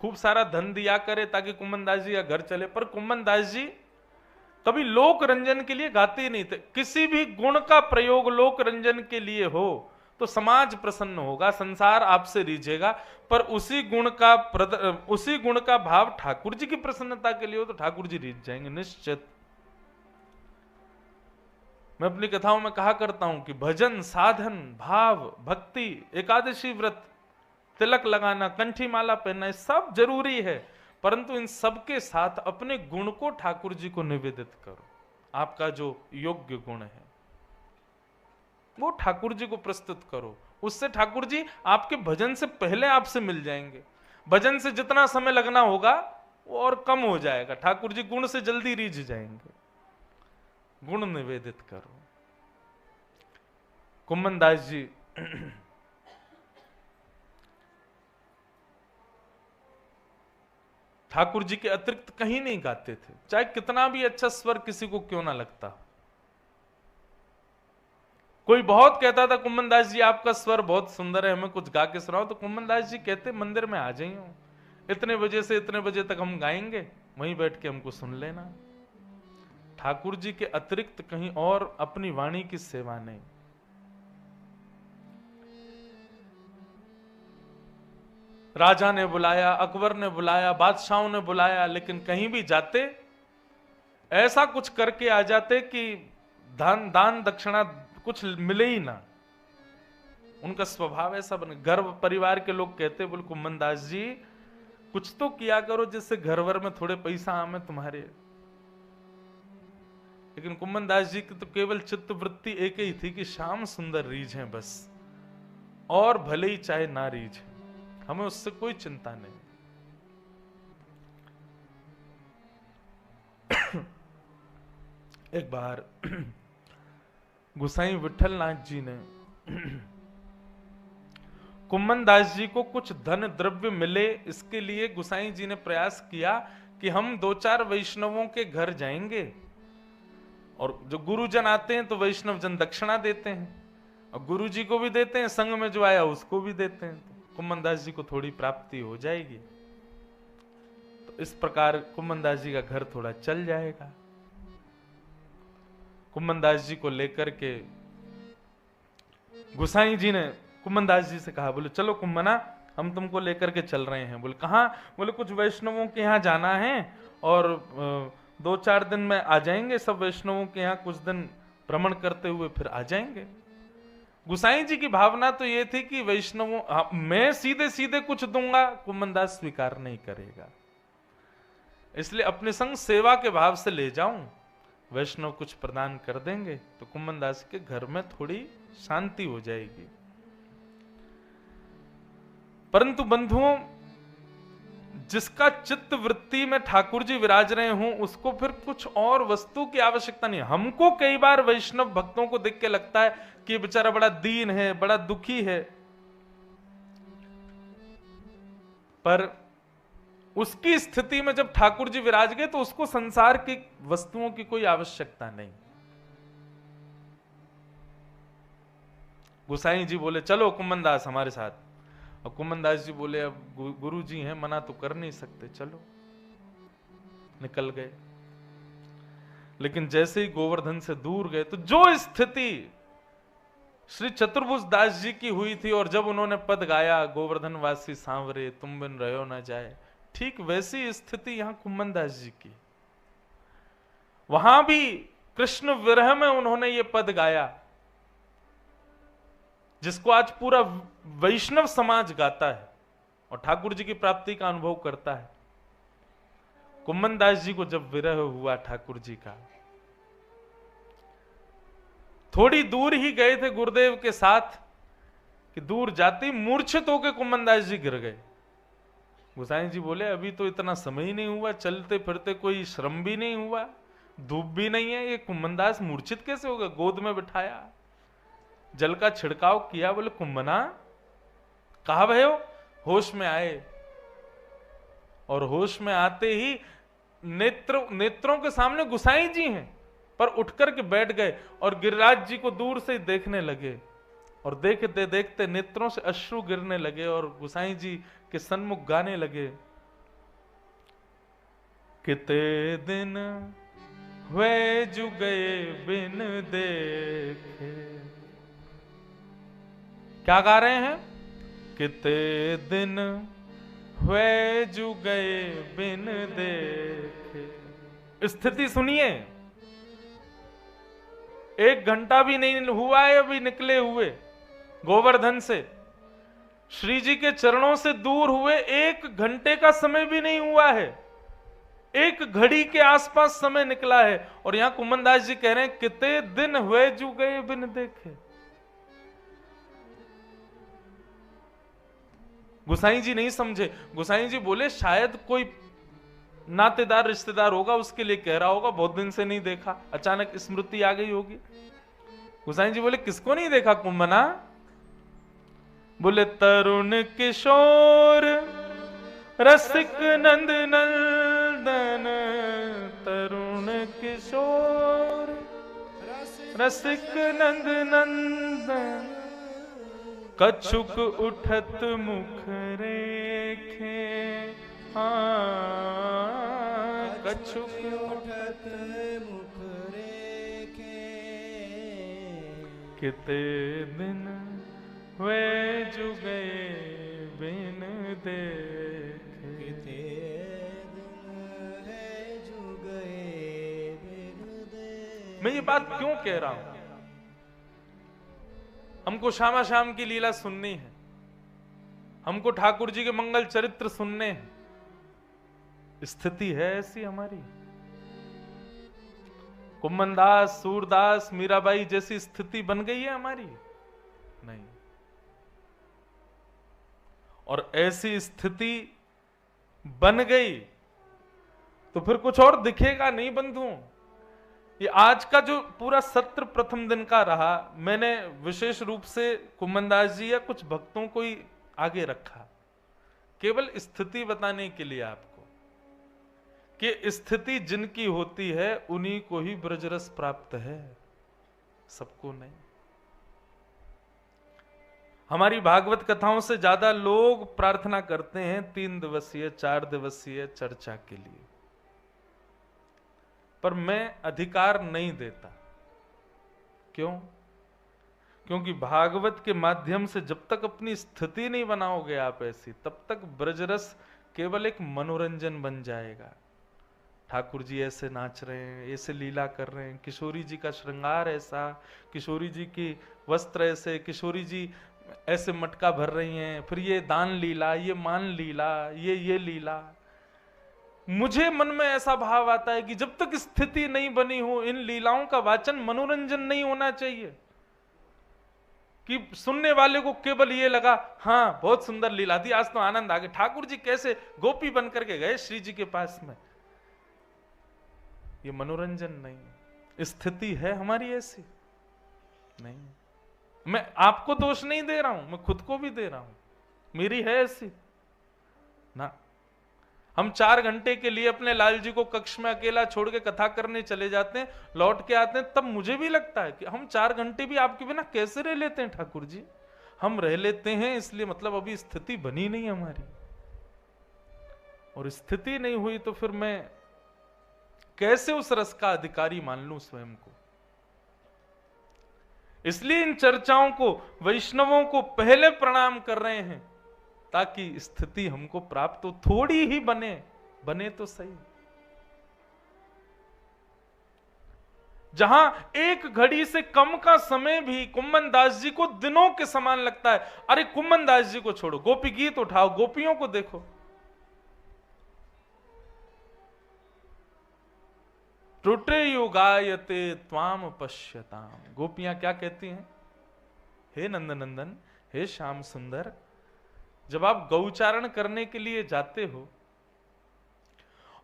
खूब सारा धन दिया करे ताकि कुम्मन दास जी का घर चले। पर कुम्मन दास जी कभी लोक रंजन के लिए गाते ही नहीं थे। किसी भी गुण का प्रयोग लोक रंजन के लिए हो तो समाज प्रसन्न होगा, संसार आपसे रीझेगा, पर उसी गुण का भाव ठाकुर जी की प्रसन्नता के लिए हो तो ठाकुर जी रीझ जाएंगे निश्चित। मैं अपनी कथाओं में कहा करता हूं कि भजन, साधन, भाव, भक्ति, एकादशी व्रत, तिलक लगाना, कंठी माला पहनना, ये सब जरूरी है, परंतु इन सब के साथ अपने गुण को ठाकुर जी को निवेदित करो। आपका जो योग्य गुण है वो ठाकुर जी को प्रस्तुत करो। उससे ठाकुर जी आपके भजन से पहले आपसे मिल जाएंगे। भजन से जितना समय लगना होगा वो और कम हो जाएगा। ठाकुर जी गुण से जल्दी रीझ जाएंगे। गुण निवेदित करो। कुम्मन दास जी ठाकुर जी के अतिरिक्त कहीं नहीं गाते थे, चाहे कितना भी अच्छा स्वर किसी को क्यों ना लगता। कोई बहुत कहता था कुम्मन दास जी आपका स्वर बहुत सुंदर है, हमें कुछ गा के सुनाओ, तो कुम्मन दास जी कहते मंदिर में आ जाइए, इतने बजे से इतने बजे तक हम गाएंगे, वहीं बैठ के हमको सुन लेना। ठाकुर जी के अतिरिक्त कहीं और अपनी वाणी की सेवा नहीं। राजा ने बुलाया, अकबर ने बुलाया, बादशाहों ने बुलाया, लेकिन कहीं भी जाते ऐसा कुछ करके आ जाते कि दान दक्षिणा कुछ मिले ही ना। उनका स्वभाव ऐसा बने। घर परिवार के लोग कहते, बोले कुम्मन दास जी कुछ तो किया करो जिससे घर भर में थोड़े पैसा आवे तुम्हारे। लेकिन कुम्मन दास जी की तो केवल चित्त वृत्ति एक ही थी कि श्याम सुंदर रीझ है बस, और भले ही चाहे ना रीझ, हमें उससे कोई चिंता नहीं। एक बार गोसाई विठल नाथ जी ने कुम्मन दास जी को कुछ धन द्रव्य मिले, इसके लिए गोसाई जी ने प्रयास किया कि हम 2-4 वैष्णवों के घर जाएंगे, और जो गुरुजन आते हैं तो वैष्णव जन दक्षिणा देते हैं, और गुरु जी को भी देते हैं, संग में जो आया उसको भी देते हैं, तो कुम्मन दास जी को थोड़ी प्राप्ति हो जाएगी। तो इस प्रकार कुम्मन दास जी का घर थोड़ा चल जाएगा। कुम्मन दास जी को लेकर के गोसाई जी ने कुम्मन दास जी से कहा, बोले चलो कुम्मना हम तुमको लेकर के चल रहे हैं। बोले कहाँ? बोले कुछ वैष्णवों के यहाँ जाना है, और 2-4 दिन में आ जाएंगे, सब वैष्णवों के यहाँ कुछ दिन भ्रमण करते हुए फिर आ जाएंगे। गोसाई जी की भावना तो ये थी कि वैष्णवों मैं सीधे सीधे कुछ दूंगा, कुम्मन दास स्वीकार नहीं करेगा, इसलिए अपने संग सेवा के भाव से ले जाऊं, वैष्णव कुछ प्रदान कर देंगे तो कुम्मन दास के घर में थोड़ी शांति हो जाएगी। परंतु बंधुओं, जिसका चित्त वृत्ति में ठाकुर जी विराज रहे हों, उसको फिर कुछ और वस्तु की आवश्यकता नहीं। हमको कई बार वैष्णव भक्तों को देख के लगता है कि बेचारा बड़ा दीन है, बड़ा दुखी है, पर उसकी स्थिति में जब ठाकुर जी विराज गए तो उसको संसार की वस्तुओं की कोई आवश्यकता नहीं। गोसाई जी बोले चलो कुम्मन दास हमारे साथ, और कुम्मन दास जी बोले अब गुरु जी हैं, मना तो कर नहीं सकते, चलो। निकल गए। लेकिन जैसे ही गोवर्धन से दूर गए तो जो स्थिति श्री चतुर्भुज दास जी की हुई थी, और जब उन्होंने पद गाया गोवर्धन वासी सांवरे तुम बिन रहो न जाए, ठीक वैसी स्थिति यहां कुम्मन दास जी की। वहां भी कृष्ण विरह में उन्होंने ये पद गाया, जिसको आज पूरा वैष्णव समाज गाता है और ठाकुर जी की प्राप्ति का अनुभव करता है। कुम्मन दास जी को जब विरह हुआ ठाकुर जी का, थोड़ी दूर ही गए थे गुरुदेव के साथ कि दूर जाते मूर्छित होकर कुम्मन दास जी गिर गए। गोसाई जी बोले अभी तो इतना समय ही नहीं हुआ, चलते फिरते कोई श्रम भी नहीं हुआ, धूप भी नहीं है, ये कुम्मन दास मूर्छित कैसे होगा? गोद में बिठाया, जल का छिड़काव किया, बोले कुम्मना कहा भय हो? होश में आए, और होश में आते ही नेत्रों के सामने गोसाई जी हैं, पर उठकर के बैठ गए और गिरिराज जी को दूर से देखने लगे, और देखते देखते नेत्रों से अश्रु गिरने लगे, और गोसाई जी के सन्मुख गाने लगे, किते दिन हुए जु गए बिन देखे। क्या गा रहे हैं? किते दिन हुए जु गए बिन देखे। स्थिति सुनिए, 1 घंटा भी नहीं हुआ है अभी निकले हुए गोवर्धन से, श्री जी के चरणों से दूर हुए 1 घंटे का समय भी नहीं हुआ है, 1 घड़ी के आसपास समय निकला है, और यहां कुम्मन दास जी कह रहे हैं कितने दिन हुए जु गए बिन देखे। गोसाई जी नहीं समझे। गोसाई जी बोले शायद कोई नातेदार रिश्तेदार होगा, उसके लिए कह रहा होगा, बहुत दिन से नहीं देखा, अचानक स्मृति आ गई होगी। गोसाई जी बोले किसको नहीं देखा कुंभना? बोले तरुण किशोर रसिक नंद नंदन, तरुण किशोर रसिक नंद नंदन, कछुक उठत मुख रेखे, कछुक उठत मुख रेखे, किते दिन वे जुगे बिन देखे, किते दिन है जुगे बिन देखे। मैं ये बात क्यों कह रहा हूं? हमको श्यामा श्याम की लीला सुननी है, हमको ठाकुर जी के मंगल चरित्र सुनने हैं। स्थिति है ऐसी हमारी। कुम्मनदास, सूरदास, मीराबाई जैसी स्थिति बन गई है हमारी? नहीं। और ऐसी स्थिति बन गई तो फिर कुछ और दिखेगा नहीं बंधुओं। ये आज का जो पूरा सत्र प्रथम दिन का रहा, मैंने विशेष रूप से कुम्मनदास जी या कुछ भक्तों को ही आगे रखा, केवल स्थिति बताने के लिए आपको, कि स्थिति जिनकी होती है उन्हीं को ही ब्रजरस प्राप्त है, सबको नहीं। हमारी भागवत कथाओं से ज्यादा लोग प्रार्थना करते हैं 3 दिवसीय 4 दिवसीय चर्चा के लिए, पर मैं अधिकार नहीं देता। क्यों? क्योंकि भागवत के माध्यम से जब तक अपनी स्थिति नहीं बनाओगे आप ऐसी, तब तक ब्रजरस केवल एक मनोरंजन बन जाएगा। ठाकुर जी ऐसे नाच रहे हैं, ऐसे लीला कर रहे हैं, किशोरी जी का श्रृंगार ऐसा, किशोरी जी की वस्त्र ऐसे, किशोरी जी ऐसे मटका भर रही हैं, फिर ये दान लीला, ये मान लीला, ये लीला। मुझे मन में ऐसा भाव आता है कि जब तक स्थिति नहीं बनी हो, इन लीलाओं का वाचन मनोरंजन नहीं होना चाहिए कि सुनने वाले को केवल ये लगा हाँ बहुत सुंदर लीला थी, आज तो आनंद आ गया, ठाकुर जी कैसे गोपी बन करके गए श्री जी के पास में। ये मनोरंजन नहीं। स्थिति है हमारी ऐसी नहीं। मैं आपको दोष नहीं दे रहा हूं, मैं खुद को भी दे रहा हूं, मेरी है ऐसी ना। हम 4 घंटे के लिए अपने लाल जी को कक्ष में अकेला छोड़ के कथा करने चले जाते हैं, लौट के आते हैं, तब मुझे भी लगता है कि हम 4 घंटे भी आपके बिना कैसे रह लेते हैं ठाकुर जी। हम रह लेते हैं इसलिए मतलब अभी स्थिति बनी नहीं हमारी, और स्थिति नहीं हुई तो फिर मैं कैसे उस रस का अधिकारी मान लूं स्वयं को। इसलिए इन चर्चाओं को वैष्णवों को पहले प्रणाम कर रहे हैं, ताकि स्थिति हमको प्राप्त हो, थोड़ी ही बने तो सही। जहां एक घड़ी से कम का समय भी कुम्मनदास जी को दिनों के समान लगता है। अरे कुम्मनदास जी को छोड़ो, गोपी गीत उठाओ, गोपियों को देखो। त्रुटे युगायते त्वाम पश्यताम। गोपियां क्या कहती हैं? हे नंदनंदन, हे श्याम सुंदर, जब आप गौचारण करने के लिए जाते हो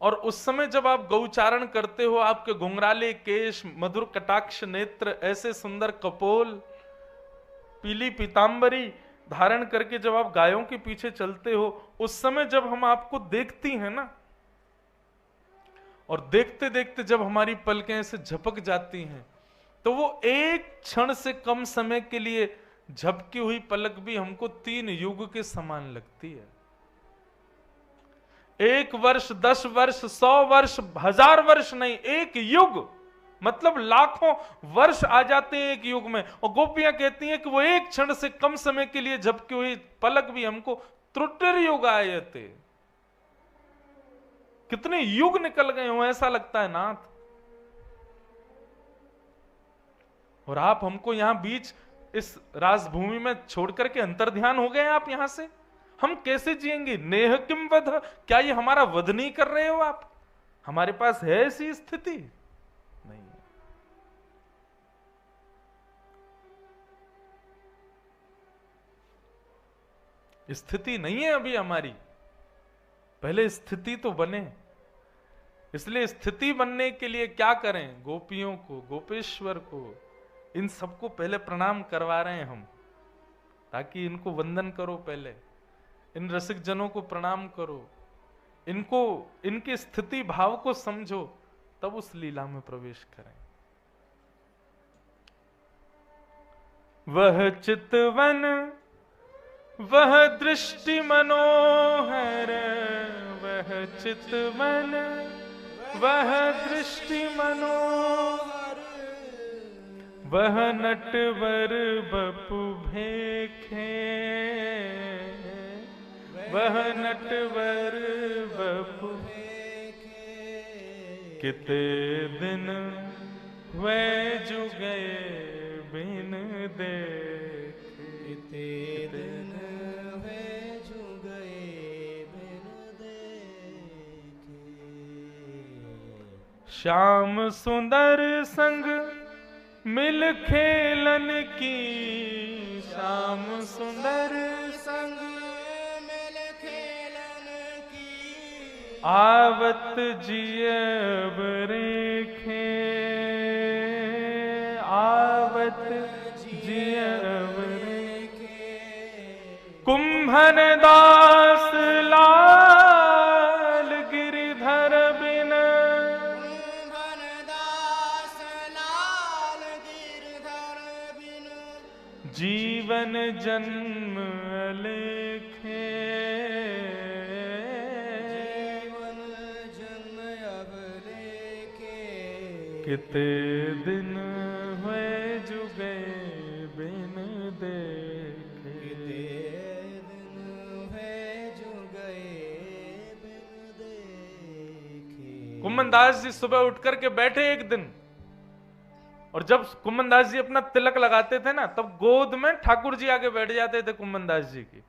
और उस समय जब आप गौचारण करते हो, आपके घुंघराले केश, मधुर कटाक्ष नेत्र, ऐसे सुंदर कपोल, पीली पीतांबरी धारण करके जब आप गायों के पीछे चलते हो, उस समय जब हम आपको देखती हैं ना, और देखते देखते जब हमारी पलकें ऐसे झपक जाती हैं, तो वो एक क्षण से कम समय के लिए झपकी हुई पलक भी हमको 3 युग के समान लगती है। 1 वर्ष, 10 वर्ष, 100 वर्ष, 1000 वर्ष नहीं, 1 युग मतलब लाखों वर्ष आ जाते हैं एक युग में। और गोपियां कहती हैं कि वो एक क्षण से कम समय के लिए झपकी हुई पलक भी हमको त्रुटिर युग आयते, कितने युग निकल गए हो ऐसा लगता है नाथ। और आप हमको यहां बीच इस राजभूमि में छोड़ करके अंतर ध्यान हो गए आप यहां से। हम कैसे जिएंगे? नेह किम वध, क्या ये हमारा वध नहीं कर रहे हो आप? हमारे पास है ऐसी स्थिति नहीं। स्थिति नहीं है अभी हमारी, पहले स्थिति तो बने। इसलिए स्थिति बनने के लिए क्या करें? गोपियों को, गोपेश्वर को, इन सबको पहले प्रणाम करवा रहे हैं हम, ताकि इनको वंदन करो, पहले इन रसिक जनों को प्रणाम करो, इनको, इनके स्थिति भाव को समझो, तब उस लीला में प्रवेश करें। वह चितवन, वह दृष्टि मनोहर, वह चितवन, वह दृष्टि मनोहर, वह नटवर बपु भेखे, वह नटवर बपु भेखे, किते दिन वे जुगे बिन देखे, किते दिन वे जुगे बिन देखे। श्याम सुंदर संग मिल खेलन की, श्याम सुंदर संग मिल खेलन की, आवत जियब रेखे, आवत जियब रेखे, कुंभन दास लाल गिरिधर बिन, कुंभन दास लाल गिरधर बिन, जीवन जन्म अलेखे, जीवन जन्म अब लेखे, किते दिन हुए जुगे बिन देखे, किते दिन है जुगे बिन देखे। कुम्मन दास जी सुबह उठ करके बैठे एक दिन, और जब कुम्मन दास जी अपना तिलक लगाते थे ना, तब गोद में ठाकुर जी आके बैठ जाते थे कुम्मन दास जी की,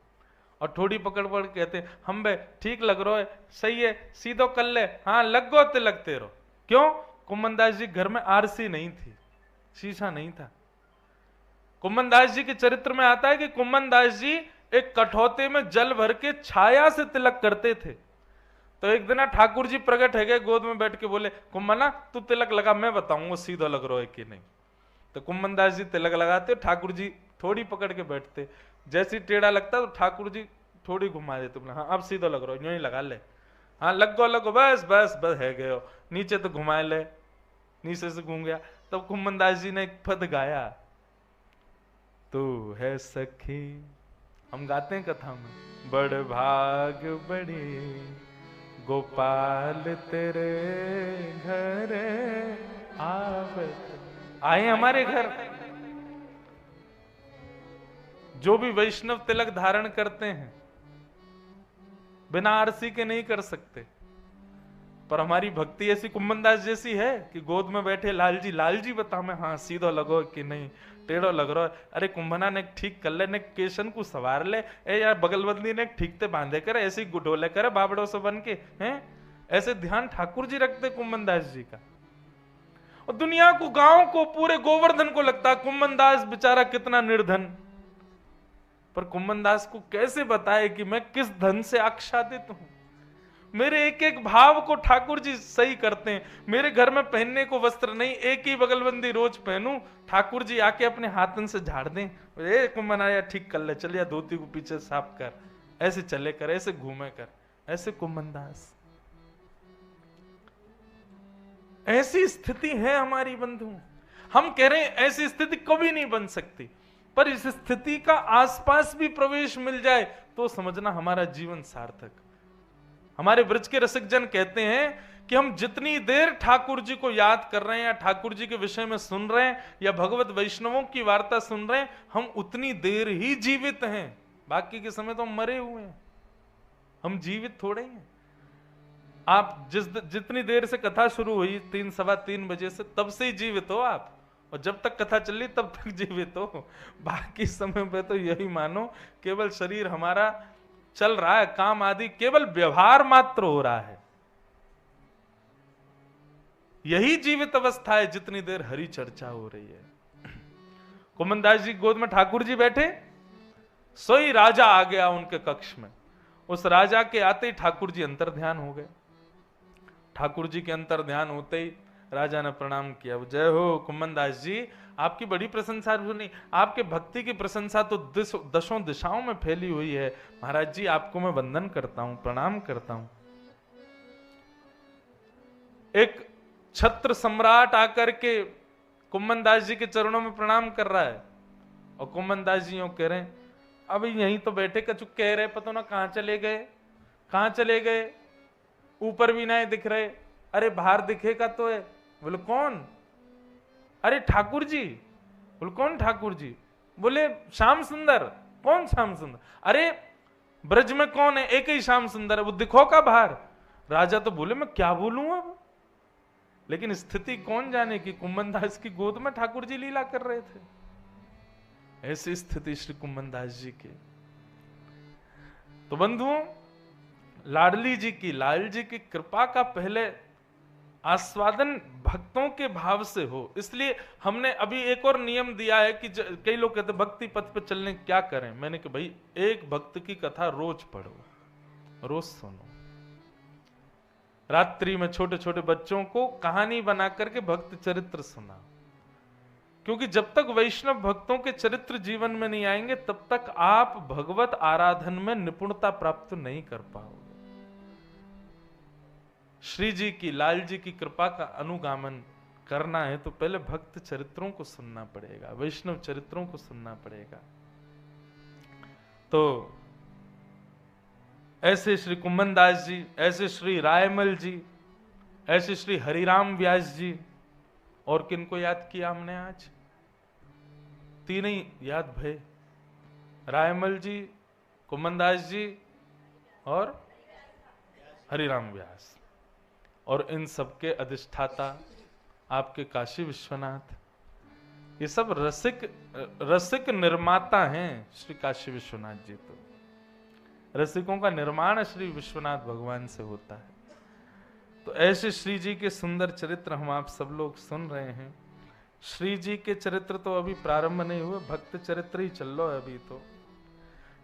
और थोड़ी पकड़ पकड़ के कहते, हम बे ठीक लग रहा है, सही है, सीधो कर ले, हाँ लग गो तिलक तेरो। क्यों? कुम्मन दास जी घर में आरसी नहीं थी, शीशा नहीं था। कुम्मन दास जी के चरित्र में आता है कि कुम्मन दास जी एक कठौते में जल भर के छाया से तिलक करते थे। तो एक दिन ठाकुर जी प्रकट है गए, गोद में बैठ के बोले, कुम्मना तू तिलक लगा, मैं बताऊंगा सीधा लग रहा है कि नहीं। तो कुम्मन दास जी तिलक लगाते, ठाकुर जी थोड़ी पकड़ के बैठते, जैसे टेढ़ा लगता तो ठाकुर जी थोड़ी घुमा देते, बोले हाँ अब सीधा लग रहा है, यूं ही लगा ले, हाँ लगो बस बस बस है गए हो, नीचे तो घुमा ले, नीचे से घूम गया। तब कुम्मन दास जी ने एक पद गाया, तू है सखी, हम गाते हैं कथा में, बड़ भाग बड़ी गोपाल तेरे घर आवत, आए हमारे घर। जो भी वैष्णव तिलक धारण करते हैं बिना आरसी के नहीं कर सकते, पर हमारी भक्ति ऐसी कुम्मन दास जैसी है कि गोद में बैठे लाल जी बता मैं, हाँ सीधो लगो कि नहीं टेढ़ो लग रहा है, अरे कुंभना ने ठीक कर ले, ने केशन को सवार ले, ए यार बगलबंदी ने ठीक ते बांधे करे, ऐसे गुडोले करे बाबड़ों से बन के हैं। ऐसे ध्यान ठाकुर जी रखते कुम्मन दास जी का। और दुनिया को, गांव को, पूरे गोवर्धन को लगता है कुम्मन दास बेचारा कितना निर्धन, पर कुम्मन दास को कैसे बताए कि मैं किस धन से आच्छादित हूं। मेरे एक एक भाव को ठाकुर जी सही करते हैं। मेरे घर में पहनने को वस्त्र नहीं, एक ही बगलबंदी रोज पहनूं, ठाकुर जी आके अपने हाथन से झाड़ दें, ए कुम्मन आया ठीक कर ले, चलिए धोती को पीछे साफ कर, ऐसे चले कर, ऐसे घूमे कर, ऐसे कुम्मन दास। ऐसी स्थिति है हमारी बंधु। हम कह रहे हैं ऐसी स्थिति कभी नहीं बन सकती, पर इस स्थिति का आसपास भी प्रवेश मिल जाए तो समझना हमारा जीवन सार्थक। हमारे ब्रज के रसिक जन कहते हैं कि हम जितनी देर ठाकुर जी को याद कर रहे हैं या ठाकुर जी के विषय में सुन रहे हैं या भगवत वैष्णवों की वार्ता सुन रहे हैं, हम उतनी देर ही जीवित हैं, बाकी के समय तो हम मरे हुए हैं, हम जीवित थोड़े हैं। आप जितनी देर से कथा शुरू हुई 3 सवा 3 बजे से, तब से ही जीवित हो आप, और जब तक कथा चल रही तब तक जीवित हो। बाकी समय पे तो यही मानो केवल शरीर हमारा चल रहा है, काम आदि केवल व्यवहार मात्र हो रहा है। यही जीवित अवस्था है जितनी देर हरि चर्चा हो रही है। कुम्मन दास जी गोद में ठाकुर जी बैठे, सोई राजा आ गया उनके कक्ष में। उस राजा के आते ही ठाकुर जी अंतर ध्यान हो गए। ठाकुर जी के अंतर ध्यान होते ही राजा ने प्रणाम किया। जय हो कुम्मन दास जी, आपकी बड़ी प्रशंसा सुनी, आपके भक्ति की प्रशंसा तो दसों दिशाओं में फैली हुई है। महाराज जी आपको मैं वंदन करता हूं, प्रणाम करता हूं। एक छत्र सम्राट आकर के कुम्मन दास जी के चरणों में प्रणाम कर रहा है और कुम्मन दास जी यूं कह रहे हैं, अब यहीं तो बैठे कचुक कह रहे, पता ना कहां चले गए, कहां चले गए, ऊपर भी नहीं दिख रहे, अरे बाहर दिखेगा तो है। बोले कौन? अरे ठाकुर जी। बोले कौन ठाकुर जी? बोले श्याम सुंदर। कौन श्याम सुंदर? अरे ब्रज में कौन है? एक ही श्याम सुंदर है, वो दिखो का बाहर। राजा तो बोले मैं क्या बोलूं अब, लेकिन स्थिति कौन जाने की कुम्मन दास की गोद में ठाकुर जी लीला कर रहे थे। ऐसी स्थिति श्री कुम्मन दास जी की। तो बंधुओं, लाडली जी की, लाल जी की कृपा का पहले आस्वादन भक्तों के भाव से हो। इसलिए हमने अभी एक और नियम दिया है कि कई लोग कहते भक्ति पथ पे चलने क्या करें। मैंने कहा भाई एक भक्त की कथा रोज पढ़ो, रोज सुनो। रात्रि में छोटे छोटे बच्चों को कहानी बना करके भक्त चरित्र सुना, क्योंकि जब तक वैष्णव भक्तों के चरित्र जीवन में नहीं आएंगे तब तक आप भगवत आराधन में निपुणता प्राप्त नहीं कर पाओगे। श्री जी की, लाल जी की कृपा का अनुगामन करना है तो पहले भक्त चरित्रों को सुनना पड़ेगा, वैष्णव चरित्रों को सुनना पड़ेगा। तो ऐसे श्री कुम्मन दास जी, ऐसे श्री रायमल जी, ऐसे श्री हरिराम व्यास जी, और किनको याद किया हमने आज? तीन ही याद भय, रायमल जी, कुम्मन दास जी और हरिराम व्यास। और इन सबके अधिष्ठाता आपके काशी विश्वनाथ। ये सब रसिक निर्माता हैं श्री काशी विश्वनाथ जी। तो रसिकों का निर्माण श्री विश्वनाथ भगवान से होता है। तो ऐसे श्री जी के सुंदर चरित्र हम आप सब लोग सुन रहे हैं। श्री जी के चरित्र तो अभी प्रारंभ नहीं हुए, भक्त चरित्र ही चल रहा है अभी। तो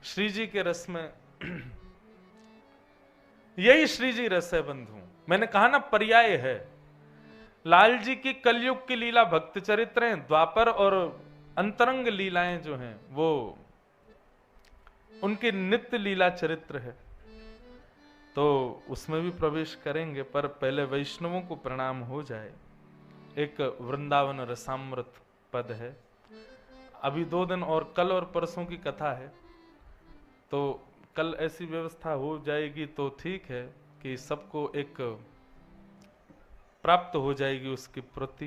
श्री जी के रस में यही श्री जी रस है बंधु। मैंने कहा ना पर्याय है। लाल जी की कलयुग की लीला भक्त चरित्र हैं, द्वापर और अंतरंग लीलाएं जो हैं वो उनके नित्य लीला चरित्र है। तो उसमें भी प्रवेश करेंगे, पर पहले वैष्णवों को प्रणाम हो जाए। एक वृंदावन रसामृत पद है। अभी 2 दिन और कल और परसों की कथा है, तो कल ऐसी व्यवस्था हो जाएगी तो ठीक है कि सबको एक प्राप्त हो जाएगी उसकी प्रति,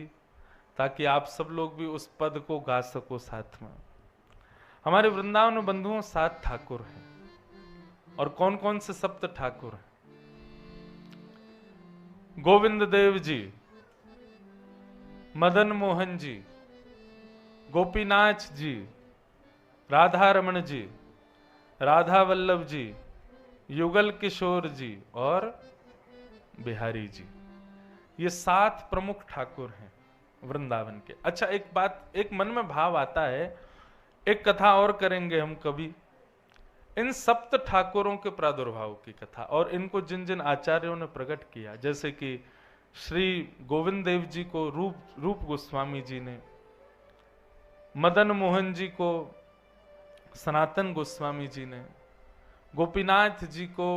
ताकि आप सब लोग भी उस पद को गा सको साथ में। हमारे वृंदावन बंधुओं 7 ठाकुर हैं। और कौन कौन से सप्त ठाकुर हैं? गोविंद देव जी, मदन मोहन जी, गोपीनाथ जी, राधा रमण जी, राधा वल्लभ जी, युगल किशोर जी और बिहारी जी। ये 7 प्रमुख ठाकुर हैं वृंदावन के। अच्छा, एक बात, एक मन में भाव आता है, एक कथा और करेंगे हम कभी, इन सप्त ठाकुरों के प्रादुर्भाव की कथा, और इनको जिन जिन आचार्यों ने प्रकट किया, जैसे कि श्री गोविंद देव जी को रूप गोस्वामी जी ने, मदन मोहन जी को सनातन गोस्वामी जी ने, गोपीनाथ जी को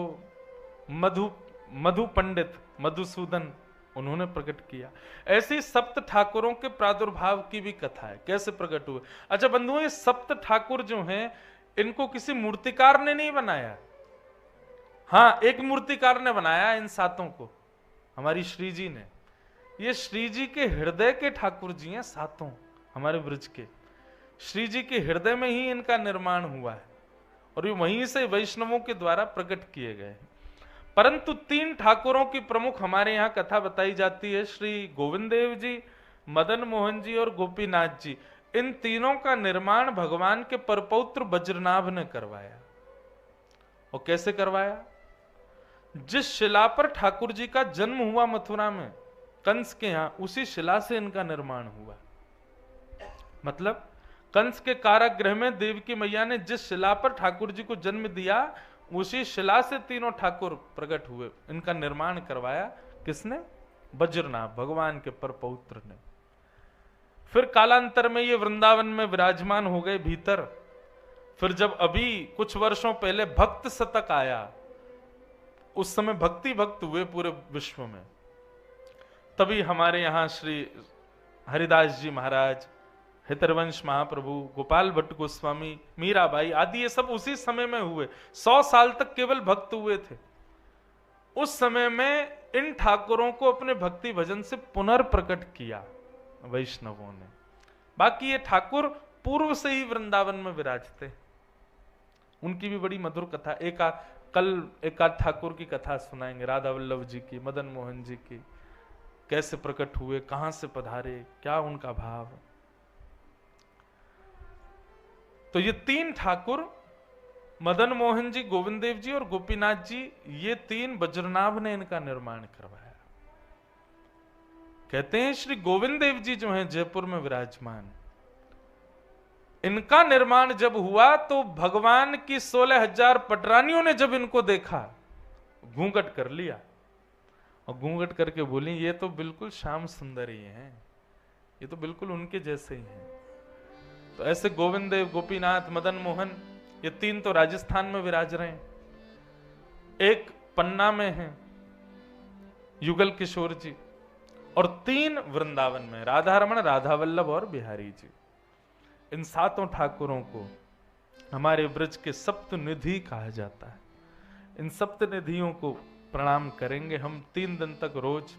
मधु पंडित मधुसूदन उन्होंने प्रकट किया। ऐसे सप्त ठाकुरों के प्रादुर्भाव की भी कथा है, कैसे प्रकट हुए। अच्छा बंधुओं, ये सप्त ठाकुर जो हैं इनको किसी मूर्तिकार ने नहीं बनाया। हाँ, एक मूर्तिकार ने बनाया इन 7 को, हमारी श्री जी ने। ये श्री जी के हृदय के ठाकुर जी हैं 7 हमारे ब्रज के। श्री जी के हृदय में ही इनका निर्माण हुआ है और ये वहीं से वैष्णवों के द्वारा प्रकट किए गए हैं। परंतु 3 ठाकुरों की प्रमुख हमारे यहाँ कथा बताई जाती है, श्री गोविंद देव जी, मदन मोहन जी और गोपीनाथ जी। इन तीनों का निर्माण भगवान के परपौत्र वज्रनाभ ने करवाया। और कैसे करवाया? जिस शिला पर ठाकुर जी का जन्म हुआ मथुरा में कंस के यहां, उसी शिला से इनका निर्माण हुआ। मतलब कंस के कारागृह में देवकी मैया ने जिस शिला पर ठाकुर जी को जन्म दिया, उसी शिला से तीनों ठाकुर प्रकट हुए, इनका निर्माण करवाया किसने? वज्रनाभ, भगवान के परपौत्र ने। फिर कालांतर में ये वृंदावन में विराजमान हो गए भीतर। फिर जब अभी कुछ वर्षों पहले भक्त शतक आया, उस समय भक्ति भक्त हुए पूरे विश्व में, तभी हमारे यहां श्री हरिदास जी महाराज, हितरवंश महाप्रभु, गोपाल भट्ट गोस्वामी, मीराबाई आदि ये सब उसी समय में हुए। 100 साल तक केवल भक्त हुए थे। उस समय में इन ठाकुरों को अपने भक्ति भजन से पुनर्प्रकट किया वैष्णवों ने। बाकी ये ठाकुर पूर्व से ही वृंदावन में विराजते, उनकी भी बड़ी मधुर कथा। कल एक ठाकुर की कथा सुनाएंगे, राधा वल्लभ जी की, मदन मोहन जी की, कैसे प्रकट हुए, कहां से पधारे, क्या उनका भाव। तो ये 3 ठाकुर, मदन मोहन जी, गोविंद देव जी और गोपीनाथ जी, ये 3 वज्रनाभ ने इनका निर्माण करवाया। कहते हैं श्री गोविंद देव जी जो हैं जयपुर में विराजमान, इनका निर्माण जब हुआ तो भगवान की 16,000 पटरानियों ने जब इनको देखा, घूंघट कर लिया और घूंघट करके बोली ये तो बिल्कुल श्याम सुंदर ही हैं, ये तो बिल्कुल उनके जैसे ही हैं। तो ऐसे गोविंद देव, गोपीनाथ, मदन मोहन, ये 3 तो राजस्थान में विराज रहे हैं, एक पन्ना में हैं युगल किशोर जी, और 3 वृंदावन में, राधा रमण, राधा वल्लभ और बिहारी जी। इन 7 ठाकुरों को हमारे ब्रज के सप्त निधि कहा जाता है। इन सप्त निधियों को प्रणाम करेंगे हम 3 दिन तक रोज।